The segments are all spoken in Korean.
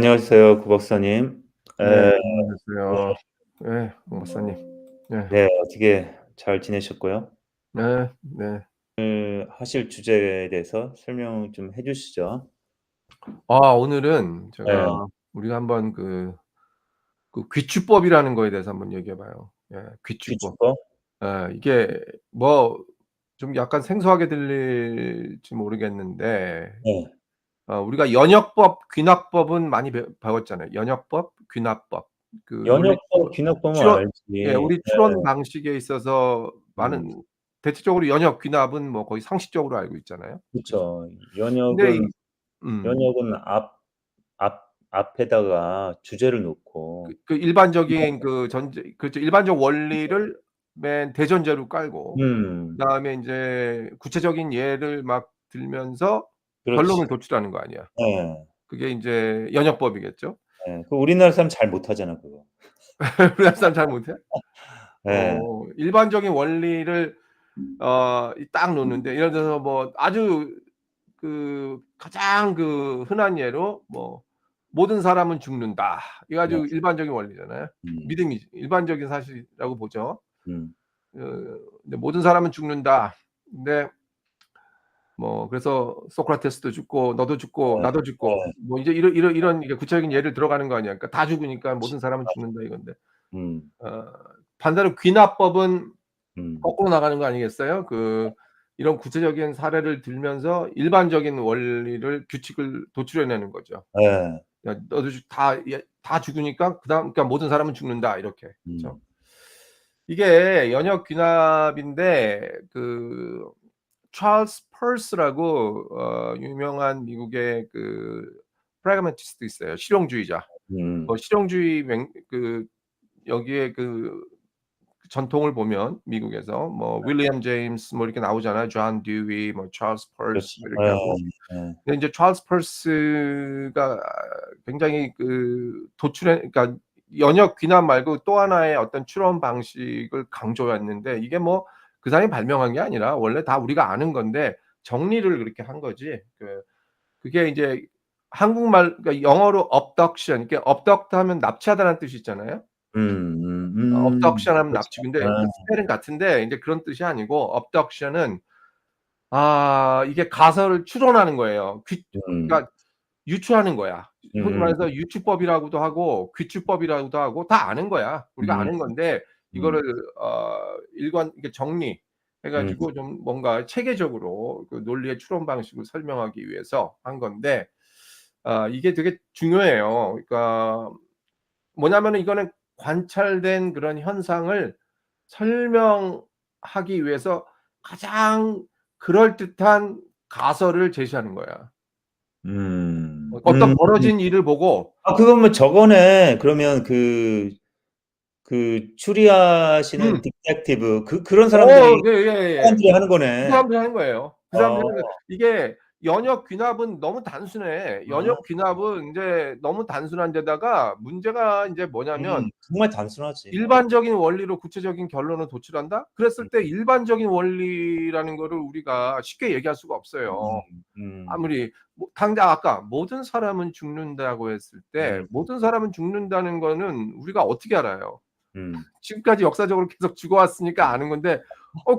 안녕하세요, 구 박사님. 네, 에 안녕하세요. 네, 공 박사님. 네, 네, 어떻게 잘 지내셨고요? 네, 네. 오늘 하실 주제에 대해서 설명 좀 해 주시죠. 오늘은 네. 제가 우리가 한번 그 귀추법이라는 거에 대해서 한번 얘기해 봐요. 예, 귀추법. 귀축법? 예, 이게 뭐 좀 약간 생소하게 들릴지 모르겠는데 네. 우리가 연역법, 귀납법은 많이 배웠잖아요. 연역법, 귀납법. 그 논리 연역법, 귀납법은 추론 알지. 예, 우리 네. 추론 방식에 있어서 음. 많은 대체적으로 연역, 귀납은 뭐 거의 상식적으로 알고 있잖아요. 그죠? 그쵸. 근데 연역은 음. 연역은 앞에다가 주제를 놓고 그 일반적인 그 전제 그렇죠. 일반적 원리를 맨 대전제로 깔고 음. 그다음에 인제 구체적인 예를 막 들면서 그렇지. 결론을 도출하는 거 아니야. 네. 그게 인제 연역법이겠죠. 네. 그 우리나라 사람 잘 못하잖아, 그거. 우리나라 사람 잘 못해? 예. 일반적인 원리를 이 딱 놓는데 예를 들어서 뭐 아주 가장 흔한 예로 뭐 "모든 사람은 죽는다." 이거 네. 아주 일반적인 원리잖아요. 음. 믿음이지. 일반적인 사실이라고 보죠. 음. 근데 "모든 사람은 죽는다." 근데 뭐 그래서 소크라테스도 죽고 너도 죽고 네. 나도 죽고 네. 뭐 이제 이런 이게 구체적인 예를 들어가는 거 아니야. 그러니까 다 죽으니까 그치. 모든 사람은 맞아. 죽는다 이건데 음. 어 반대로 귀납법은 음. 거꾸로 나가는 거 아니겠어요? 이런 구체적인 사례를 들면서 일반적인 원리를 규칙을 도출해 내는 거죠. 예. 야 너도 다 죽으니까 그러니까 모든 사람은 죽는다 이렇게. 그쵸? 음. 이게 연역 귀납인데 찰스 펄스라고 유명한 미국의 프라그마티스트 있어요. 실용주의자. 음. 실용주의 여기에 전통을 보면 미국에서 뭐 윌리엄 제임스 뭐 이렇게 나오잖아요. 존 듀이 뭐 찰스 펄스 그렇죠. 뭐 이렇게 예. 하고. 예. 근데 인제 찰스 펄스가 굉장히 그러니까 연역 귀납 말고 또 하나의 어떤 추론 방식을 강조했는데 이게 뭐 그 사람이 발명한 게 아니라 원래 다 우리가 아는 건데 정리를 그렇게 한 거지. 그게 인제 한국말 그러니까 영어로 abduction 이게 abduct 하면 납치하다라는 뜻이 있잖아요. abduction 하면 그렇죠. 납치. 근데 그 예. 스펠은 같은데 인제 그런 뜻이 아니고 abduction은 이게 가설을 추론하는 거예요. 음. 그러니까 유추하는 거야. 흔히 음. 말해서 유추법이라고도 하고 귀추법이라고도 하고 다 아는 거야. 우리가 음. 아는 건데 이거를 음. 이게 정리해 음. 가지고 좀 뭔가 체계적으로 그 논리의 추론 방식을 설명하기 위해서 한 건데 이게 되게 중요해요. 그러니까 뭐냐면은 이거는 관찰된 그런 현상을 설명하기 위해서 가장 그럴듯한 가설을 제시하는 거야. 음. 어떤 벌어진 일을 보고 그건 뭐 저거네. 그러면 추리하시는 음. 디텍티브 그런 사람들이 예예예. 사람들이 하는 그 거네. 사람들이 하는 거예요. 그 어. 사람들이 하는 거예요. 이게 연역 귀납은 너무 단순해. 아. 연역 귀납은 인제 너무 단순한 데다가 문제가 인제 뭐냐면 정말 단순하지. 일반적인 원리로 구체적인 결론을 도출한다? 그랬을 때 음. 일반적인 원리라는 거를 우리가 쉽게 얘기할 수가 없어요. 음. 음. 아무리 당장 아까 모든 사람은 죽는다고 했을 때 음. 모든 사람은 죽는다는 거는 우리가 어떻게 알아요? 음. 지금까지 역사적으로 계속 죽어 왔으니까 아는 건데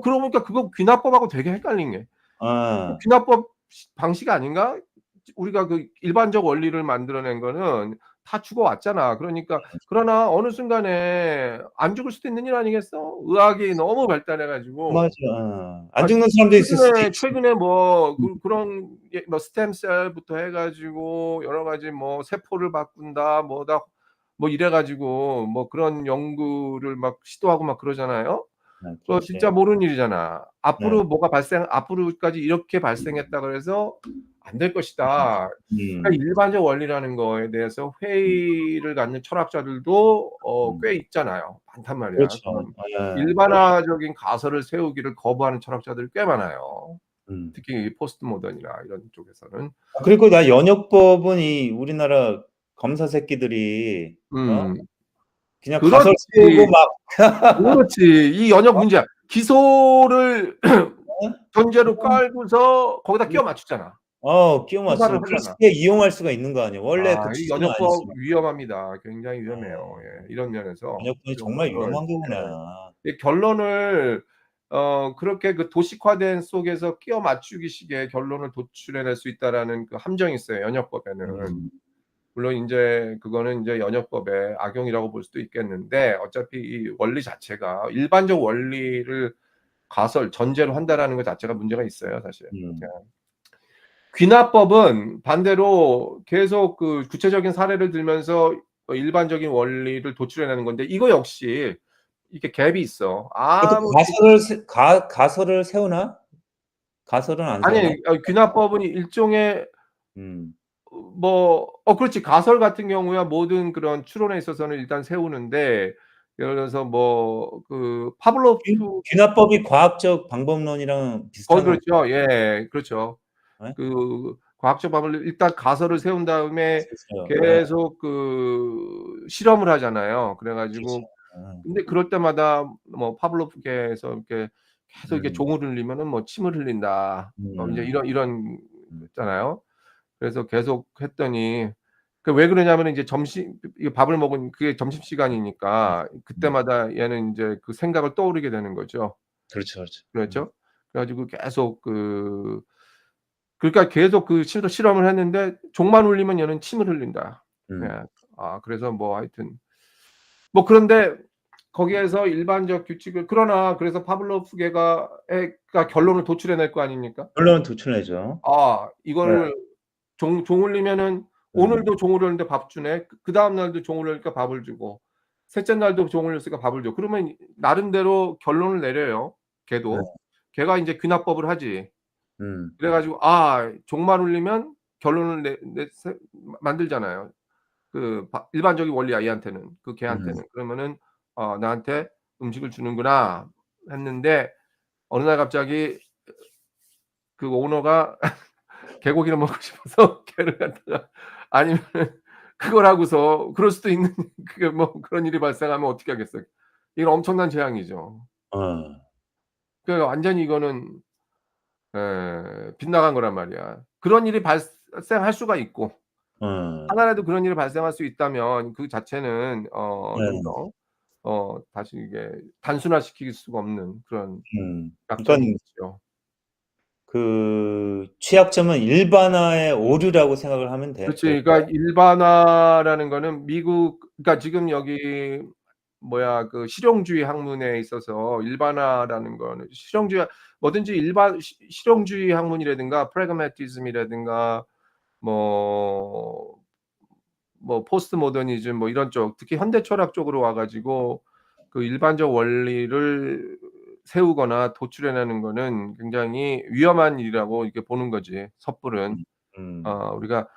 그러고 보니까 그거 귀납법하고 되게 헷갈린 게 아. 귀납법 방식 아닌가? 우리가 일반적 원리를 만들어낸 거는 다 죽어 왔잖아. 그러나 어느 순간에 안 죽을 수도 있는 일 아니겠어? 의학이 너무 발달해 가지고 맞아. 안 죽는 사람도 있을 수도 있지. 최근에 뭐 그런 뭐 스템셀부터 해 가지고 여러 가지 뭐 세포를 바꾼다 뭐다 뭐 이래 가지고 뭐 그런 연구를 막 시도하고 막 그러잖아요. 그거 그렇지. 진짜 모르는 일이잖아. 네. 앞으로까지 이렇게 발생했다 그래서 안 될 것이다. 그러니까 음. 일반적 원리라는 거에 대해서 회의를 갖는 철학자들도 음. 꽤 있잖아요. 많단 말이야. 그렇죠. 예. 일반화적인 가설을 세우기를 거부하는 철학자들이 꽤 많아요. 음. 특히 포스트 모던이나 이런 쪽에서는. 그리고 나 연역법은 이 우리나라 검사 새끼들이 음. 그냥 가설 세우고 그렇지. 막 그렇지. 이 연역 문제야. 기소를 어? 전제로 깔고서 거기다 끼워 그 맞추잖아. 끼워 투사를 맞추면 하잖아. 그렇게 이용할 수가 있는 거 아니에요. 원래 그 이 취지는 연역법 아니지만. 위험합니다. 굉장히 위험해요. 예. 예. 이런 면에서 번역본이 그 정말 어 위험한 예. 거구나. 이 결론을 그렇게 그 도식화된 속에서 끼워 맞추기식의 결론을 도출해 낼 수 있다라는 그 함정이 있어요, 연역법에는. 음. 물론 인제 그거는 인제 연역법의 악용이라고 볼 수도 있겠는데 어차피 이 원리 자체가 일반적 원리를 전제로 한다라는 것 자체가 문제가 있어요, 사실. 예. 음. 귀납법은 반대로 계속 그 구체적인 사례를 들면서 일반적인 원리를 도출해 내는 건데 이거 역시 이게 갭이 있어. 그래도 아무리 가설을 세우나? 가설은 안 세우나? 아니 귀납법은 일종의 음. 그렇지. 가설 같은 경우야 모든 그런 추론에 있어서는 일단 세우는데 예를 들어서 뭐 그 파블로프 귀납법이 과학적 방법론이랑 거의 비슷한 건 그렇죠. 예. 그렇죠. 예? 그 과학적 방법을 일단 가설을 세운 다음에 있었어요. 예. 계속 그 실험을 하잖아요. 그래 그렇죠. 가지고 예. 근데 그럴 때마다 뭐 파블로프계에서 이렇게 계속 이렇게 음. 종을 울리면은 뭐 침을 흘린다. 인제 음. 이런 음. 있잖아요. 그래서 계속 했더니 왜 그러냐면은 이제 이게 밥을 먹은 그게 점심시간이니까 음. 그때마다 얘는 인제 그 생각을 떠오르게 되는 거죠. 그렇죠, 그렇죠. 그렇죠? 그래 가지고 계속 그러니까 계속 그 실험을 했는데 종만 울리면 얘는 침을 흘린다. 음. 예. 그래서 뭐 하여튼 그런데 거기에서 일반적 규칙을 그러나 그래서 파블로프계가 결론을 도출해 낼 거 아닙니까? 결론은 도출내죠. 네. 이거를 종 울리면은 음. 오늘도 종 울렸는데 밥 주네. 그다음 날도 종 울리니까 밥을 주고 셋째 날도 종 울렸으니까 밥을 줘. 그러면 나름대로 결론을 내려요, 네. 걔도. 걔가 인제 귀납법을 하지. 음. 그래 가지고 종말 울리면 결론을 내 내 세 만들잖아요. 일반적인 원리야 얘한테는. 그 음. 걔한테는. 그러면은 '나한테 음식을 주는구나.' 했는데 어느 날 갑자기 그 오너가 개고기를 먹고 싶어서 걔를 갖다가 아니면은 그걸 하고서 그럴 수도 있는 그게 그런 일이 발생하면 어떻게 하겠어요. 이건 엄청난 재앙이죠. 어. 완전히 이거는 빗나간 거란 말이야. 그런 일이 발생할 수가 있고 어. 하나라도 그런 일이 발생할 수 있다면 그 자체는 좀 네. 더 다시 이게 단순화시킬 수가 없는 그런 약점이 그러니깐 있죠. 그 취약점은 일반화의 오류라고 생각을 하면 그렇지. 될까요? 그러니까 일반화라는 거는 그러니까 지금 여기 그 실용주의 학문에 있어서 일반화라는 거는 뭐든지 실용주의 학문이라든가 pragmatism이라든가 뭐 포스트 모더니즘 이런 쪽 특히 현대 철학 쪽으로 와 가지고 그 일반적 원리를 세우거나 도출해 내는 거는 굉장히 위험한 일이라고 이렇게 보는 거지, 섣불은. 음. 음. 우리가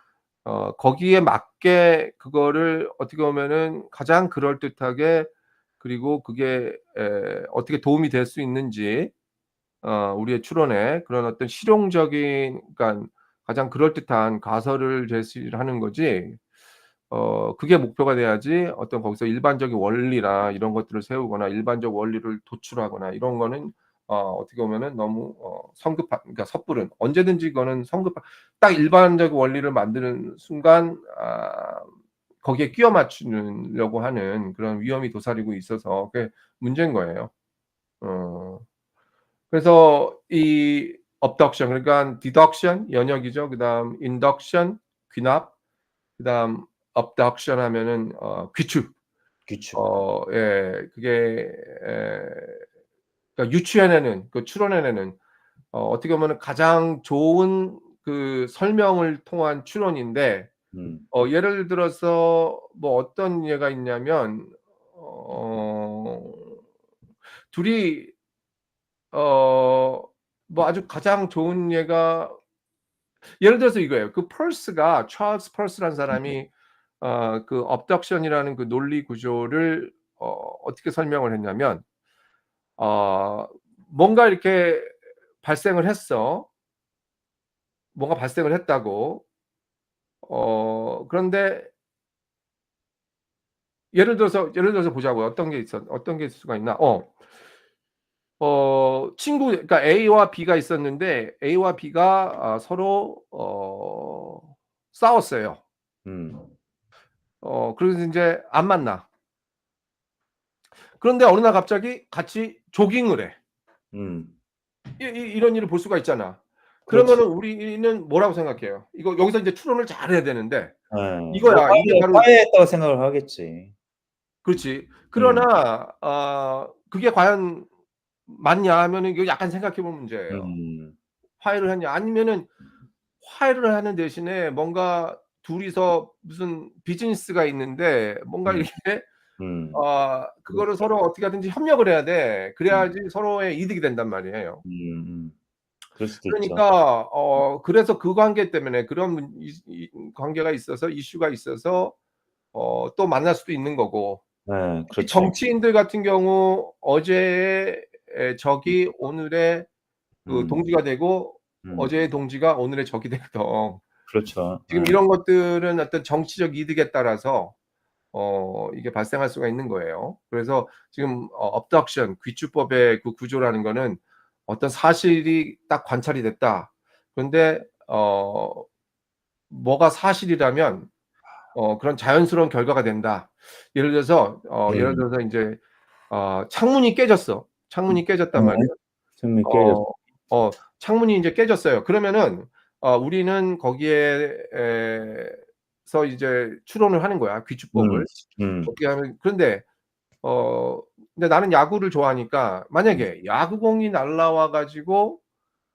거기에 맞게 그거를 어떻게 보면은 가장 그럴듯하게 그리고 그게 어떻게 도움이 될 수 있는지 우리의 추론에 그런 어떤 실용적인 그러니깐 가장 그럴듯한 가설을 제시를 하는 거지 그게 목표가 돼야지 어떤 거기서 일반적인 원리나 이런 것들을 세우거나 일반적 원리를 도출하거나 이런 거는 어떻게 보면은 너무 성급한 그러니까 섣부른 언제든지 이거는 성급한 딱 일반적 원리를 만드는 순간 거기에 끼워 맞추려고 하는 그런 위험이 도사리고 있어서 그게 문제인 거예요. 어 그래서 이 abduction 그러니까 deduction 연역이죠. 그다음 induction 귀납 그다음 abduction 하면은 귀축. 귀축. 그게 에 그러니까 유추해내는 추론해내는 어떻게 보면은 가장 좋은 그 설명을 통한 추론인데 음. 예를 들어서 어떤 예가 있냐면 어 둘이 아주 가장 좋은 예가 예를 들어서 이거예요. 그 펄스가 찰스 펄스라는 음. 사람이 그 abduction이라는 그 논리 구조를 어떻게 설명을 했냐면 어 뭔가 이렇게 발생을 했어. 뭔가 발생을 했다고. 그런데 예를 들어서 보자고요. 어떤 게 있을 수가 있나. 친구 그러니까 A와 B가 있었는데 A와 B가 서로 싸웠어요. 음. 그래서 인제 안 만나. 그런데 어느 날 갑자기 같이 조깅을 해. 음. 이런 일을 볼 수가 있잖아. 그렇지. 그러면은 우리는 뭐라고 생각해요? 이거 여기서 인제 추론을 잘해야 되는데 예. 뭐 이거야. 이게 바로 화해했다고 생각을 하겠지. 그렇지. 음. 그러나 그게 과연 맞냐 하면은 이거 약간 생각해 볼 문제예요. 음. 화해를 했냐 아니면은 화해를 하는 대신에 뭔가 둘이서 무슨 비즈니스가 있는데 뭔가 음. 이렇게 음. 그거를 서로 어떻게 하든지 협력을 해야 돼. 음. 그래야지 서로의 이득이 된단 말이에요. 음음. 그럴 수도 있죠. 그러니까 그래서 그 관계 때문에 그런 이 관계가 있어서 이슈가 있어서 또 만날 수도 있는 거고. 네. 특히 그렇죠. 정치인들 같은 경우 어제의 음. 적이 오늘의 그 음. 동지가 되고 음. 어제의 동지가 오늘의 적이 되거든. 그렇죠. 지금 예. 이런 것들은 어떤 정치적 이득에 따라서 이게 발생할 수가 있는 거예요. 그래서 지금 abduction 귀추법의 그 구조라는 거는 어떤 사실이 딱 관찰이 됐다. 그런데 뭐가 사실이라면 그런 자연스러운 결과가 된다. 예를 들어서 음. 인제 창문이 깨졌어. 창문이 깨졌단 네. 말이에요. 승리 깨졌 어 창문이 인제 깨졌어요. 그러면은 우리는 거기에 서 이제 추론을 하는 거야, 음. 귀추법을. 음. 어떻게 하면 그런데 어 근데 나는 야구를 좋아하니까 음. 만약에 야구공이 날라와 가지고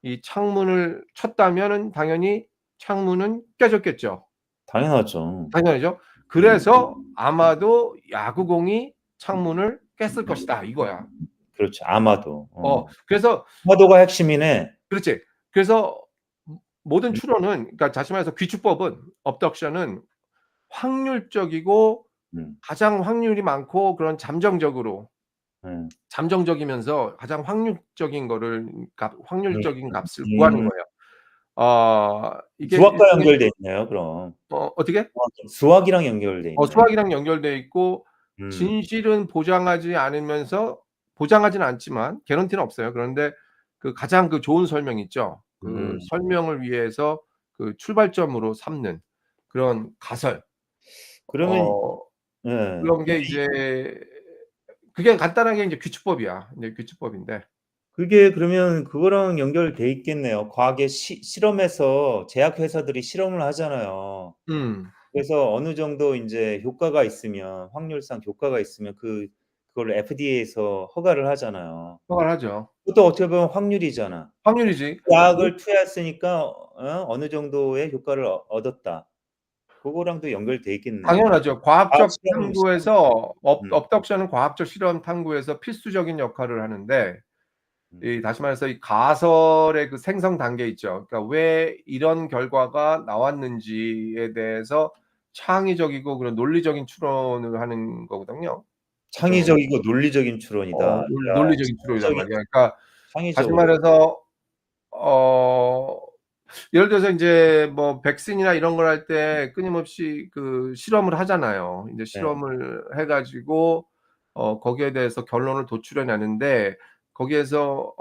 이 창문을 쳤다면은 당연히 창문은 깨졌겠죠. 당연하죠. 당연하죠. 음. 그래서 아마도 야구공이 창문을 깼을 것이다 이거야. 그렇죠. 아마도. 그래서 아마도가 핵심이네. 그렇지. 그래서 모든 음. 추론은 그러니까 다시 말해서 귀추법은 abduction은 확률적이고 음. 가장 확률이 많고 그런 예. 잠정적이면서 가장 음. 확률적인 값을 구하는 음. 거예요. 이게 수학과 일종의 연결돼 있네요 그럼. 어떻게? 수학이랑 연결돼 있네. 수학이랑 연결돼 있고 음. 진실은 보장하지 않으면서 보장하지는 않지만 개런티는 없어요. 그런데 그 가장 그 좋은 설명 있죠. 그 음. 설명을 위해서 그 출발점으로 삼는 그런 가설. 그러면 어 예. 그런 게 이제 그게 간단하게 인제 귀추법이야. 이제 귀추법인데 그게 그러면 그거랑 연결돼 있겠네요. 과학의 실험에서 제약회사들이 실험을 하잖아요. 음. 그래서 어느 정도 인제 효과가 있으면 확률상 효과가 있으면 그거를 FDA에서 허가를 하잖아요. 허가를 하죠. 그것도 어떻게 보면 확률이잖아. 확률이지. 뭐 약을 투여했으니까 어느 정도의 효과를 얻었다. 그거랑도 연결돼 있겠네. 당연하죠. 과학 과학적 실험 탐구에서 음. 업덕션은 과학적 실험 탐구에서 필수적인 역할을 하는데 음. 이 다시 말해서 이 가설의 그 생성 단계 있죠. 그러니까 왜 이런 결과가 나왔는지에 대해서 창의적이고 그런 논리적인 추론을 하는 거거든요. 좀 창의적이고 논리적인 추론이다. 야 논리적인 추론이란 창의적인 말이야. 그러니까 다시 창의적으로. 말해서 어 예를 들어서 인제 뭐 백신이나 이런 걸 할 때 끊임없이 그 실험을 하잖아요. 인제 네. 실험을 해 가지고 거기에 대해서 결론을 도출해 내는데 거기에서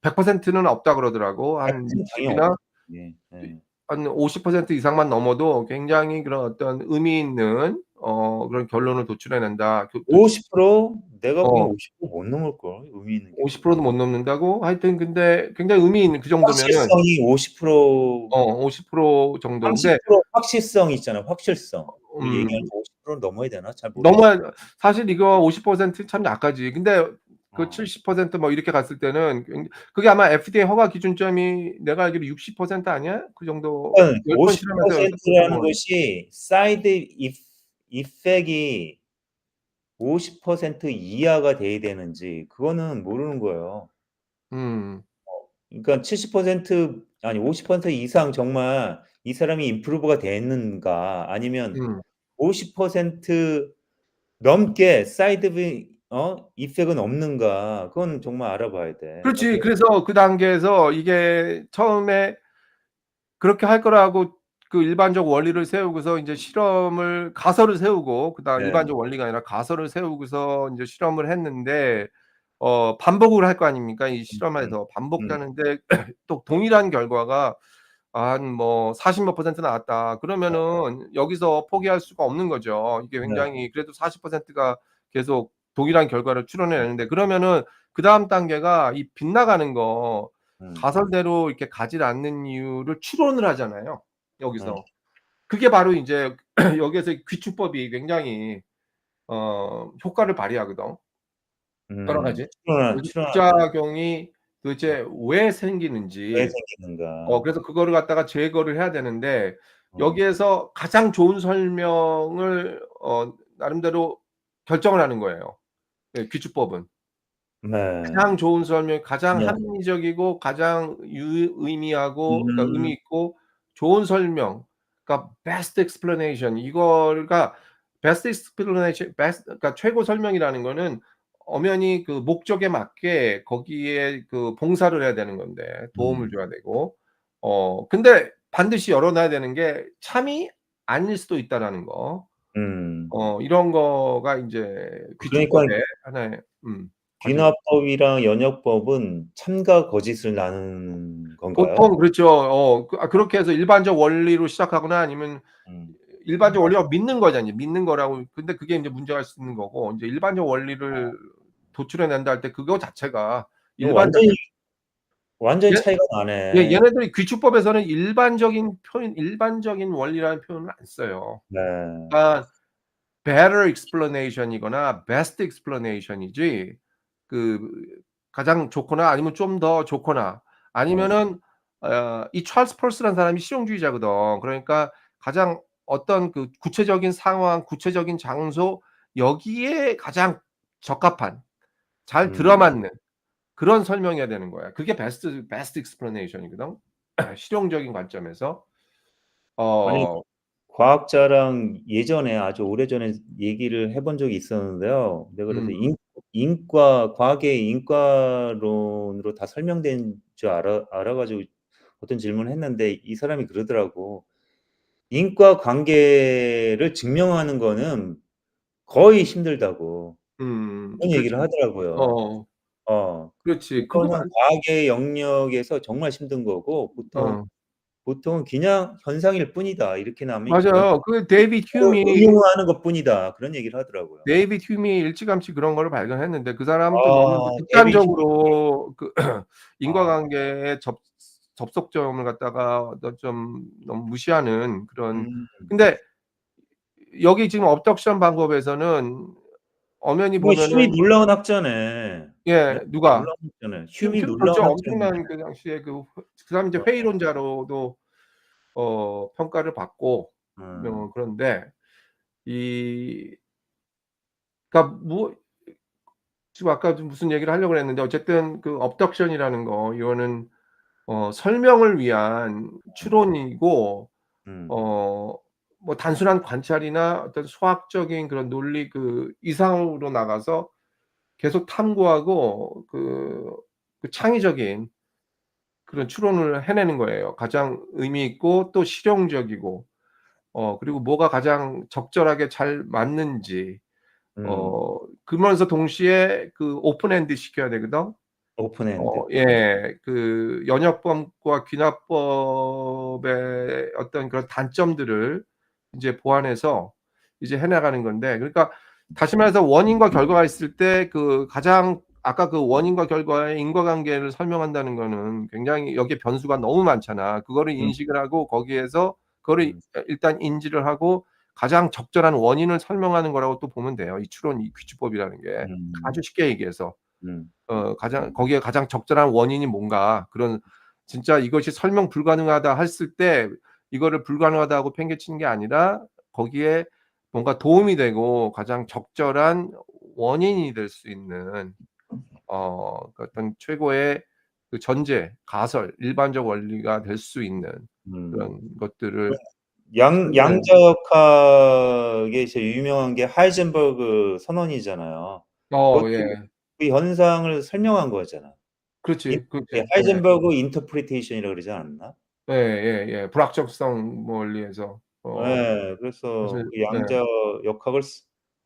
100%는 없다 그러더라고. 한 100% 당연히 60 이나 없죠. 예. 이 예. 한 50% 이상만 넘어도 굉장히 그런 어떤 의미 있는 그런 결론을 도출해 낸다. 50% 내가 보기엔 어 50%못 넘을걸 의미 있는 결론. 50%도 못 넘는다고? 하여튼 근데 굉장히 의미 있는 그 정도면은 확실성이 50% 50% 정도. 근데 30% 확실성 있잖아요, 확실성. 그 얘기하는 음 50%는 넘어야 되나? 잘 모르겠어요. 넘어야 사실 이거 50% 참 약하지. 근데 그 어. 70% 뭐 이렇게 갔을 때는 그게 아마 FDA 허가 기준점이 내가 알기로 60% 아니야? 그 정도 그러니까 10번 실험해서 6번 50%라는 성공을 것이 사이드 이펙이 50% 이하가 돼야 되는지 그거는 모르는 거예요. 음. 그러니까 70% 아니 50% 이상 정말 이 사람이 임프루브가 됐는가 아니면 음. 50% 넘게 이펙은 없는가 그건 정말 알아봐야 돼. 그렇지. 그래서 그 단계에서 이게 처음에 그렇게 할 거라고 그 일반적 원리를 세우고서 인제 실험을 가설을 세우고 그다음 네. 일반적 원리가 아니라 가설을 세우고서 인제 실험을 했는데 반복을 할 거 아닙니까? 이 음. 실험에서 음. 반복하는데 또 동일한 결과가 한 뭐 40 몇 % 나왔다. 네. 그러면은 여기서 포기할 수가 없는 거죠. 이게 네. 굉장히 그래도 40%가 계속 동일한 결과를 추론해 음. 내는데, 그러면은 그다음 단계가 이 빗나가는 거 음. 가설대로 이렇게 가지 않는 이유를 추론을 하잖아요, 네. 여기서. 그게 바로 인제 여기에서 귀추법이 굉장히 효과를 발휘하거든, 여러 가지. 그래서 출현하죠. 부작용이 도대체 왜 왜 생기는지, 생기는가. 그래서 그거를 갖다가 제거를 해야 되는데, 어. 여기에서 가장 좋은 설명을 나름대로 결정을 하는 거예요, 예 귀추법은. 네. 가장 좋은 설명, 가장 네. 합리적이고 가장 의미하고, 그러니까 의미 음. 있고 좋은 설명, 그러니까 best explanation, 이거가 best explanation, best, 그러니까 최고 설명이라는 거는 엄연히 그 목적에 맞게 거기에 그 봉사를 해야 되는 건데, 도움을 음. 줘야 되고. 근데 반드시 열어 놔야 되는 게 참이 아닐 수도 있다라는 거. 음. 이런 거가 인제 그러니까 귀추법의 하나의 과제죠. 귀납법이랑 연역법은 참과 거짓을 나누는 건가요? 보통 그렇죠. 그렇게 해서 일반적 원리로 시작하거나 아니면 음. 일반적 원리라고 믿는 거잖아요. 믿는 거라고. 근데 그게 인제 문제가 있는 거고, 인제 일반적 원리를 도출해 낸다 할 때 그거 자체가 이거 완전히 일반적인, 완전히 얘 차이가 예, 나네. 얘네들이 귀추법에서는 일반적인 표현, 일반적인 원리라는 표현을 안 써요. 네. 그러니까 better explanation이거나 best explanation이지, 그 가장 좋거나 아니면 좀 더 좋거나, 네. 아니면은 이 찰스 펄스라는 사람이 실용주의자거든. 그러니까 가장 어떤 그 구체적인 상황, 구체적인 장소, 여기에 가장 적합한, 잘 음. 들어맞는 그런 설명해야 되는 거야. 그게 베스트 explanation이거든, 실용적인 관점에서. 아니 어 과학자랑 예전에 아주 오래전에 얘기를 해본 적이 있었는데요. 내가 그래서 음 과학의 인과론으로 다 설명된 줄 알아 가지고 어떤 질문을 했는데 이 사람이 그러더라고. "인과관계를 증명하는 거는 거의 힘들다."고 그런 얘기를 그렇죠. 하더라고요. 어어. 어. 그렇지. 그거 그거는 과학의 영역에서 정말 힘든 거고 어 보통은 그냥 현상일 뿐이다. 이렇게 나면 맞아요. 그 데이비드 휴미, 응용하는 것뿐이다. 그런 얘기를 하더라고요. 일찌감치 그런 거를 발견했는데, 그 사람은 또 너무 아 데이비드 휴미. 극단적으로 그 아. 인과관계의 접속점을 갖다가 좀 너무 무시하는 그런. 음. 근데 여기 지금 업덕션 방법에서는 엄연히 그거 휴미 보면은, 놀라운 학자네. 네? 예, 누가? 놀라운 학자네. 휴미 그렇죠. 놀라운 학자네. 엄청난 그 당시에 그 사람이 이제 어. 회의론자로도 평가를 받고, 음. 그런데 이 그러니까 지금 아까 좀 무슨 얘기를 하려고 그랬는데, 어쨌든 그 업덕션이라는 거, 이거는 설명을 위한 추론이고, 음. 어 뭐 단순한 관찰이나 어떤 수학적인 그런 논리 그 이상으로 나가서 계속 탐구하고 그 창의적인 그런 추론을 해내는 거예요. 가장 의미 있고 또 실용적이고, 그리고 뭐가 가장 적절하게 잘 맞는지, 음. 그러면서 동시에 그 오픈 엔드 시켜야 되거든. 오픈 엔드. 예. 그 연역법과 귀납법의 어떤 그런 단점들을 인제 보완해서 이제 해 나가는 건데, 그러니까 다시 말해서 원인과 결과가 있을 때 그 가장 아까 그 원인과 결과의 인과관계를 설명한다는 거는 굉장히 여기에 변수가 너무 많잖아. 그거를 음. 인식을 하고 거기에서 그거를 음. 일단 인지를 하고 가장 적절한 원인을 설명하는 거라고 또 보면 돼요, 이 추론, 이 귀추법이라는 게. 아주 음. 쉽게 얘기해서. 음. 가장 거기에 가장 적절한 원인이 뭔가, 그런 진짜 이것이 설명 불가능하다 했을 때 이거를 불가능하다고 팽개치는 게 아니라 거기에 뭔가 도움이 되고 가장 적절한 원인이 될 수 있는 그 어떤 최고의 그 전제, 가설, 일반적 원리가 될 수 있는 음. 그런 것들을 설명하는. 양자역학에 제일 유명한 게 하이젠버그 선언이잖아요. 그것도 예. 그 현상을 설명한 거잖아. 그렇지, 그렇지. 예. 하이젠버그 인터프리테이션이라고 그러지 않았나? 예예예. 불확정성 원리에서 예. 그래서 사실. 그 네. 양자역학을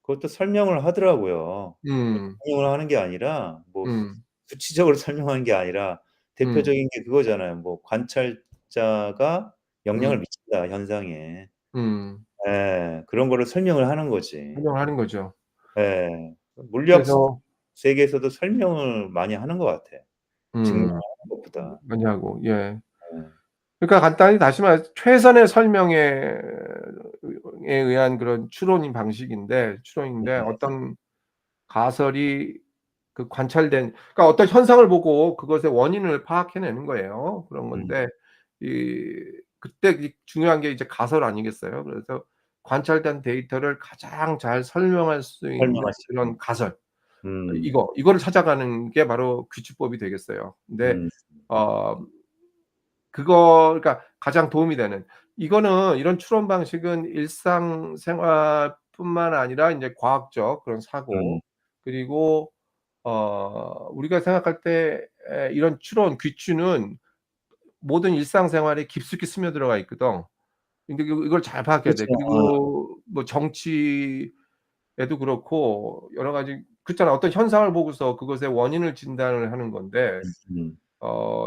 그것도 설명을 하더라고요. 음. 설명을 하는 게 아니라 뭐 음. 수치적으로 설명하는 게 아니라 음. 대표적인 게 그거잖아요. 뭐 관찰자가 영향을 음. 미친다, 현상에. 음. 예. 그런 거를 설명을 하는 거지. 설명을 하는 거죠. 예. 물리학 그래서 세계에서도 설명을 많이 하는 것 같아, 증명하는 음. 것보다. 많이 하고 예. 예. 그러니까 간단히 다시 말해서 최선의 설명에 의한 그런 추론인데 네. 어떤 가설이 그 관찰된 그러니까 어떤 현상을 보고 그것의 원인을 파악해내는 거예요. 그런 음. 건데 이 그때 이 중요한 게 이제 가설 아니겠어요? 그래서 관찰된 데이터를 가장 잘 설명할 수 있는 설명할 수 있는. 그런 가설 음. 이거를 찾아가는 게 바로 귀추법이 되겠어요. 근데 음. 어 그러니까 가장 도움이 되는 이거는 이런 추론 방식은 일상생활뿐만 아니라 인제 과학적 그런 음. 사고 그리고 우리가 생각할 때 이런 추론, 귀추는 모든 일상생활에 깊숙이 스며들어가 있거든. 근데 이걸 잘 파악해야 그렇죠. 돼. 그리고 뭐 정치에도 그렇고 여러 가지 그렇잖아. 어떤 현상을 보고서 그것의 원인을 진단을 하는 건데 음.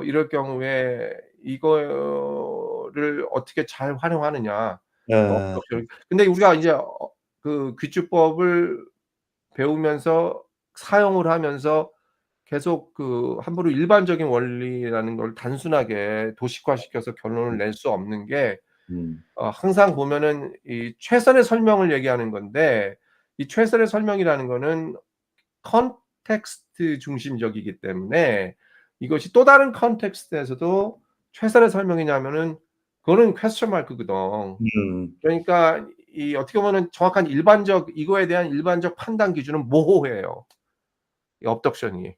이럴 경우에 이거를 어떻게 잘 활용하느냐. 예. 근데 우리가 인제 그 귀추법을 배우면서 사용을 하면서 계속 그 함부로 일반적인 원리라는 걸 단순하게 도식화시켜서 결론을 낼 수 없는 게 음. 항상 보면은 이 최선의 설명을 얘기하는 건데 이 최선의 설명이라는 거는 컨텍스트 중심적이기 때문에 이것이 또 다른 컨텍스트에서도 최선의 설명이냐면은 그거는 퀘스천 마크거든. 음. 그러니까 이 어떻게 보면은 정확한 이거에 대한 일반적 판단 기준은 모호해요, 이 업덕션이.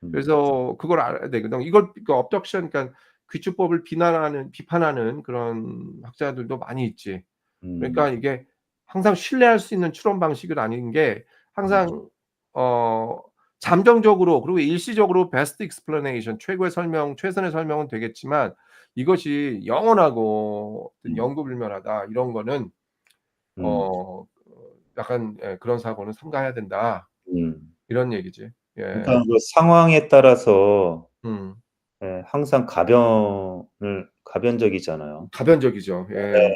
음. 그래서 그걸 알아야 되거든. 이걸 그 업덕션 그러니까 귀추법을 비판하는 그런 학자들도 많이 있지. 그러니까 음. 이게 항상 신뢰할 수 있는 추론 방식은 아닌 게 음. 항상 어 잠정적으로 그리고 일시적으로 베스트 explanation 최고의 설명, 최선의 설명은 되겠지만 이것이 영원하고 어떤 음. 영구불면하다 이런 거는 음. 약간 그런 사고는 삼가해야 된다. 음. 이런 얘기지. 예. 그러니까 그 상황에 따라서 음. 항상 가변적이잖아요. 가변적이죠. 네. 예.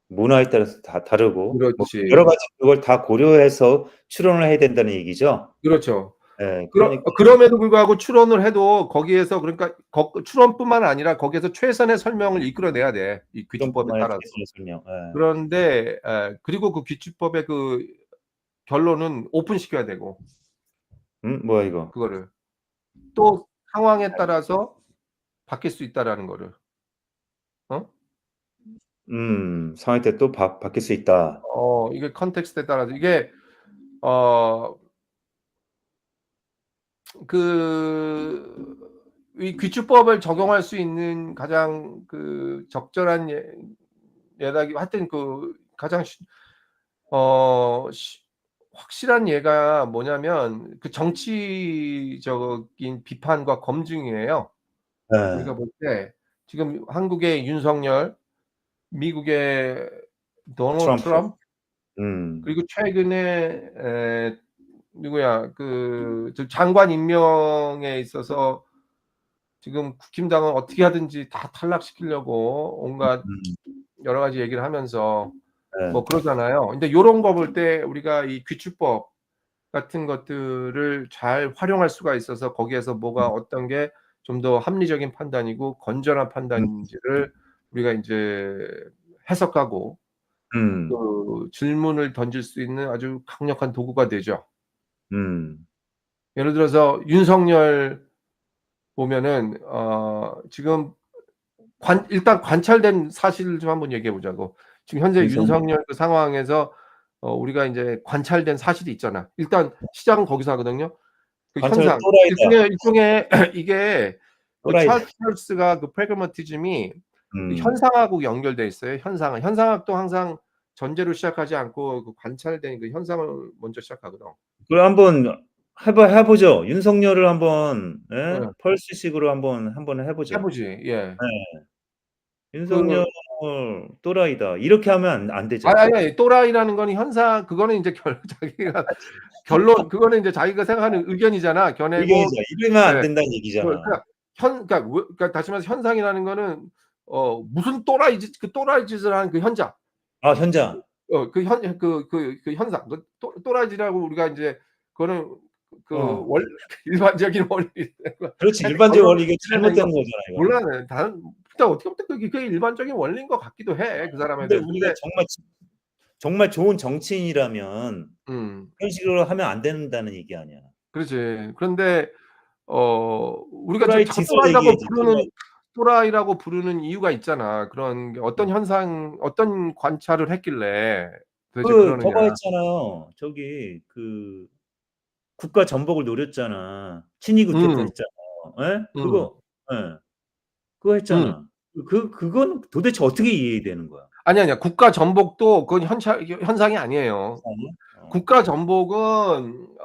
문화에 따라서 다 다르고 뭐 여러 그렇지. 가지 그걸 다 고려해서 추론을 해야 된다는 얘기죠? 그렇죠. 그러니까 그럼에도 불구하고 추론을 해도 거기에서 그러니까 추론뿐만 아니라 거기에서 최선의 설명을 이끌어내야 돼, 이 귀추법에 이론뿐만 아니라 따라서. 최선의 설명. 그런데 그리고 그 귀추법의 그 결론은 오픈시켜야 되고 뭐야 이거? 그거를. 또 상황에 따라서 바뀔 수 있다라는 거를. 어? 상황에 따라 또 바뀔 수 있다. 이게 컨텍스트에 따라서 이게 어 그 이 귀추법을 적용할 수 있는 가장 그 적절한 예각이 하여튼 그 가장 어 시 확실한 예가 뭐냐면 그 정치적인 비판과 검증이에요. 우리가 예. 볼 때 지금 한국의 윤석열, 미국의 도널드 트럼프. 트럼프 음. 그리고 최근에 누구야 그 저 장관 임명에 있어서 지금 국힘당은 어떻게 하든지 다 탈락시키려고 온갖 음. 여러 가지 얘기를 하면서 뭐 예. 그러잖아요. 근데 요런 거 볼 때 우리가 이 귀추법 같은 것들을 잘 활용할 수가 있어서 거기에서 뭐가 어떤 게 좀 더 합리적인 판단이고 건전한 음. 판단인지를 우리가 인제 해석하고 음. 그 질문을 던질 수 있는 아주 강력한 도구가 되죠. 음. 예를 들어서 윤석열 보면은 지금 일단 관찰된 사실을 좀 한번 얘기해 보자고. 지금 현재 윤석열. 윤석열 그 상황에서 우리가 인제 관찰된 사실이 있잖아. 일단 시작은 거기서 하거든요. 그 관찰 현상 또라이다. 일종의 이게 그 또라이다. 찰스가 그 프래그마티즘이 그 음. 현상하고 연결돼 있어요. 현상학도 항상 전제로 시작하지 않고 그 관찰된 그 현상을 먼저 시작하거든. 그럼 한번 해 보죠. 윤석열을 한번 예. 펄스식으로 한번 해 해 보죠. 보지. 예. 예. 그 윤석열 또라이다. 이렇게 하면 안 되잖아. 아니 또라이라는 거는 현상 그거는 이제 자기가 결론 그거는 이제 자기가 생각하는 의견이잖아. 겨내고 의견이잖아. 이러면 안 예. 된다는 얘기잖아. 그러니까 다시 말해서 현상이라는 거는 무슨 또라이 짓을 하는 그 현장. 아, 현장. 그 현상. 또라이라고 우리가 인제 그거는 어. 일반적인 원리 그렇지. 하여튼 일반적인 결론을 원리 이게 내는 잘못된 거 거잖아, 이거는. 몰라. 다른 일단 어떻게 보면 그게 일반적인 원리인 것 같기도 해, 그 근데 사람애들. 우리가 근데 정말 좋은 정치인이라면 음. 그런 식으로 하면 안 된다는 얘기 아니야. 그렇지. 그런데 우리가 또라이 자꾸 짓을 얘기해야지. 또라이. 또라이라고 부르는 이유가 있잖아. 그런 게 음. 어떤 관찰을 했길래 도대체 저거 그러느냐. 했잖아요. 저기 국가 전복을 노렸잖아. 친이국했잖아. 음. 예? 음. 예. 그거 음. 했잖아. 그건 도대체 어떻게 이해되는 거야? 아니야. 국가 전복도 그건 현상이 아니에요. 이상해? 국가 전복은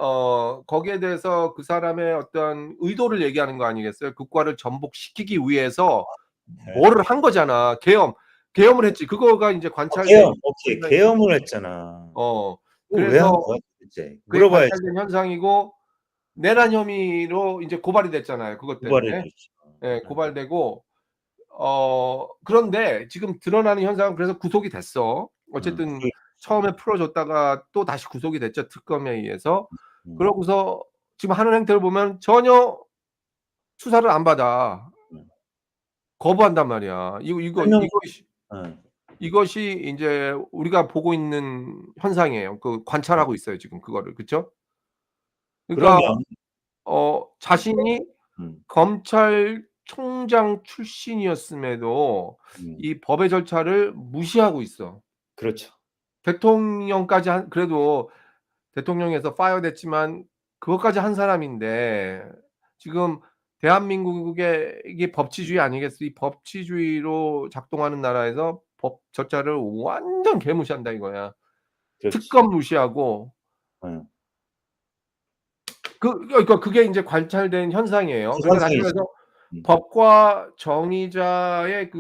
거기에 대해서 그 사람의 어떤 의도를 얘기하는 거 아니겠어요? 국가를 전복시키기 위해서 네. 뭐를 한 거잖아. 계엄을 했지. 그거가 인제 관찰된 계엄. 오케이. 현상이고. 계엄을 했잖아. 그거 왜 한 그래서 거야 도대체? 그게 물어봐야지. 관찰된 현상이고 내란 혐의로 인제 고발이 됐잖아요, 그것 고발해 때문에. 줬죠. 예, 네. 고발되고 그런데 지금 드러나는 현상은 그래서 구속이 됐어. 어쨌든 그게 있죠. 처음에 풀어 줬다가 또다시 구속이 됐죠, 특검에 의해서. 음. 그러고서 지금 하는 행태를 보면 전혀 수사를 안 받아. 음. 거부한단 말이야. 설명 예. 이것이 인제 우리가 보고 있는 현상이에요. 관찰하고 있어요, 지금 그거를. 그쵸? 그러니까 그러면 자신이 음. 검찰총장 출신이었음에도 음. 이 법의 절차를 무시하고 있어. 그렇죠. 대통령까지 그래도 대통령에서 파어 됐지만 그것까지 한 사람인데 지금 대한민국의 이게 법치주의 아니겠어. 이 법치주의로 작동하는 나라에서 법 절차를 완전 개무시한다 이거야. 그렇지. 특검 무시하고 예. 그러니까 그게 인제 관찰된 현상이에요. 그러니까 다시 현상이지. 말해서 음. 법과 정의자의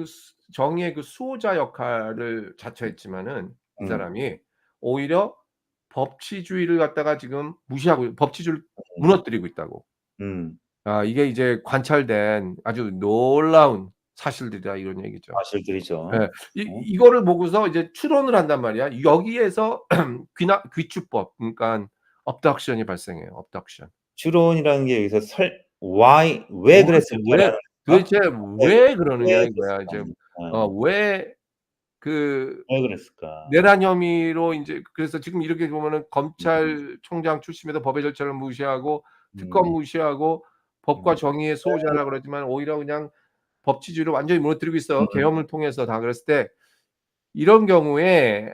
정의의 수호자 역할을 자처했지만은 이 음. 사람이 오히려 법치주의를 갖다가 지금 무시하고 법치주의를 음. 무너뜨리고 있다고. 음. 이게 이제 관찰된 아주 놀라운 사실들이다 이런 얘기죠. 사실들이죠. 예. 어? 이거를 보고서 이제 추론을 한단 말이야. 여기에서 귀추법 그러니까 abduction이 발생해요. abduction. 추론이라는 게 여기서 왜 왜 그랬을까라는 건가? 도대체 왜 그러느냐 왜 이거야. 그랬을까? 이제 어. 왜 그 왜 그랬을까? 내란 혐의로 인제 그래서 지금 이렇게 보면은 음. 검찰총장 출신에도 법의 절차를 무시하고 특검 음. 무시하고 법과 음. 정의의 수호자라 그러지만 오히려 그냥 법치주의를 완전히 무너뜨리고 있어, 음. 계엄을 통해서 다. 그랬을 때 이런 경우에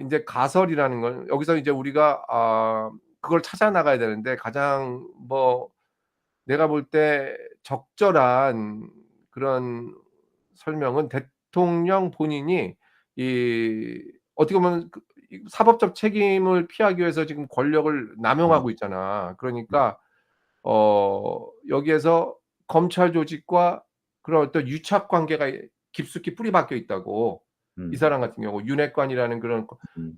인제 가설이라는 건 여기서 이제 우리가 그걸 찾아 나가야 되는데 가장 내가 볼 때 적절한 그런 설명은 대통령 본인이 어떻게 보면 이 사법적 책임을 피하기 위해서 지금 권력을 음. 남용하고 있잖아. 그러니까 여기에서 검찰 조직과 그런 어떤 유착 관계가 깊숙이 뿌리박혀 있다고. 이 음. 사람 같은 경우 윤핵관이라는 그런 음.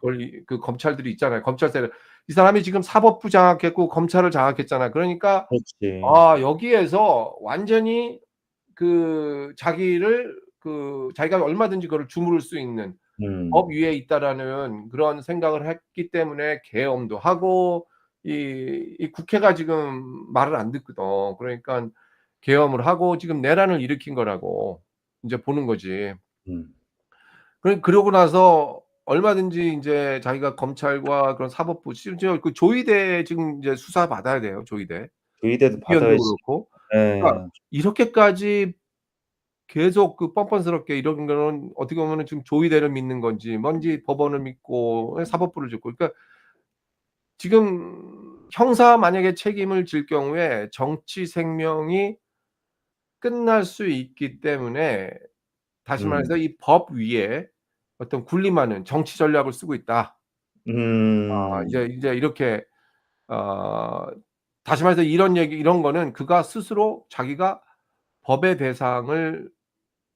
검찰들이 있잖아요. 검찰 세력. 이 사람이 지금 사법부 장악했고 검찰을 장악했잖아. 그러니까 그렇지. 여기에서 완전히 자기가 얼마든지 그거를 주무를 수 있는 음. '법 위에 있다.'라는 그런 생각을 했기 때문에 계엄도 하고 이 국회가 지금 말을 안 듣거든. 그러니깐 계엄을 하고 지금 내란을 일으킨 거라고 인제 보는 거지. 음. 그러고 나서 얼마든지 인제 자기가 검찰과 그런 사법부 심지어 조의대 지금 이제 수사 받아야 돼요, 조의대. 의대도 국회의원도 받아야지. 그렇고. 그러니까 예. 이렇게까지 계속 뻔뻔스럽게 이런 거는 어떻게 보면은 지금 조의대를 믿는 건지 뭔지 법원을 믿고 사법부를 믿고 그러니까 지금 형사 만약에 책임을 질 경우에 정치 생명이 끝날 수 있기 때문에 다시 음. 말해서 이 법 위에 어떤 군림하는 정치 전략을 쓰고 있다. 음. 이제 이렇게 어 다시 말해서 이런 거는 그가 스스로 자기가 법의 대상을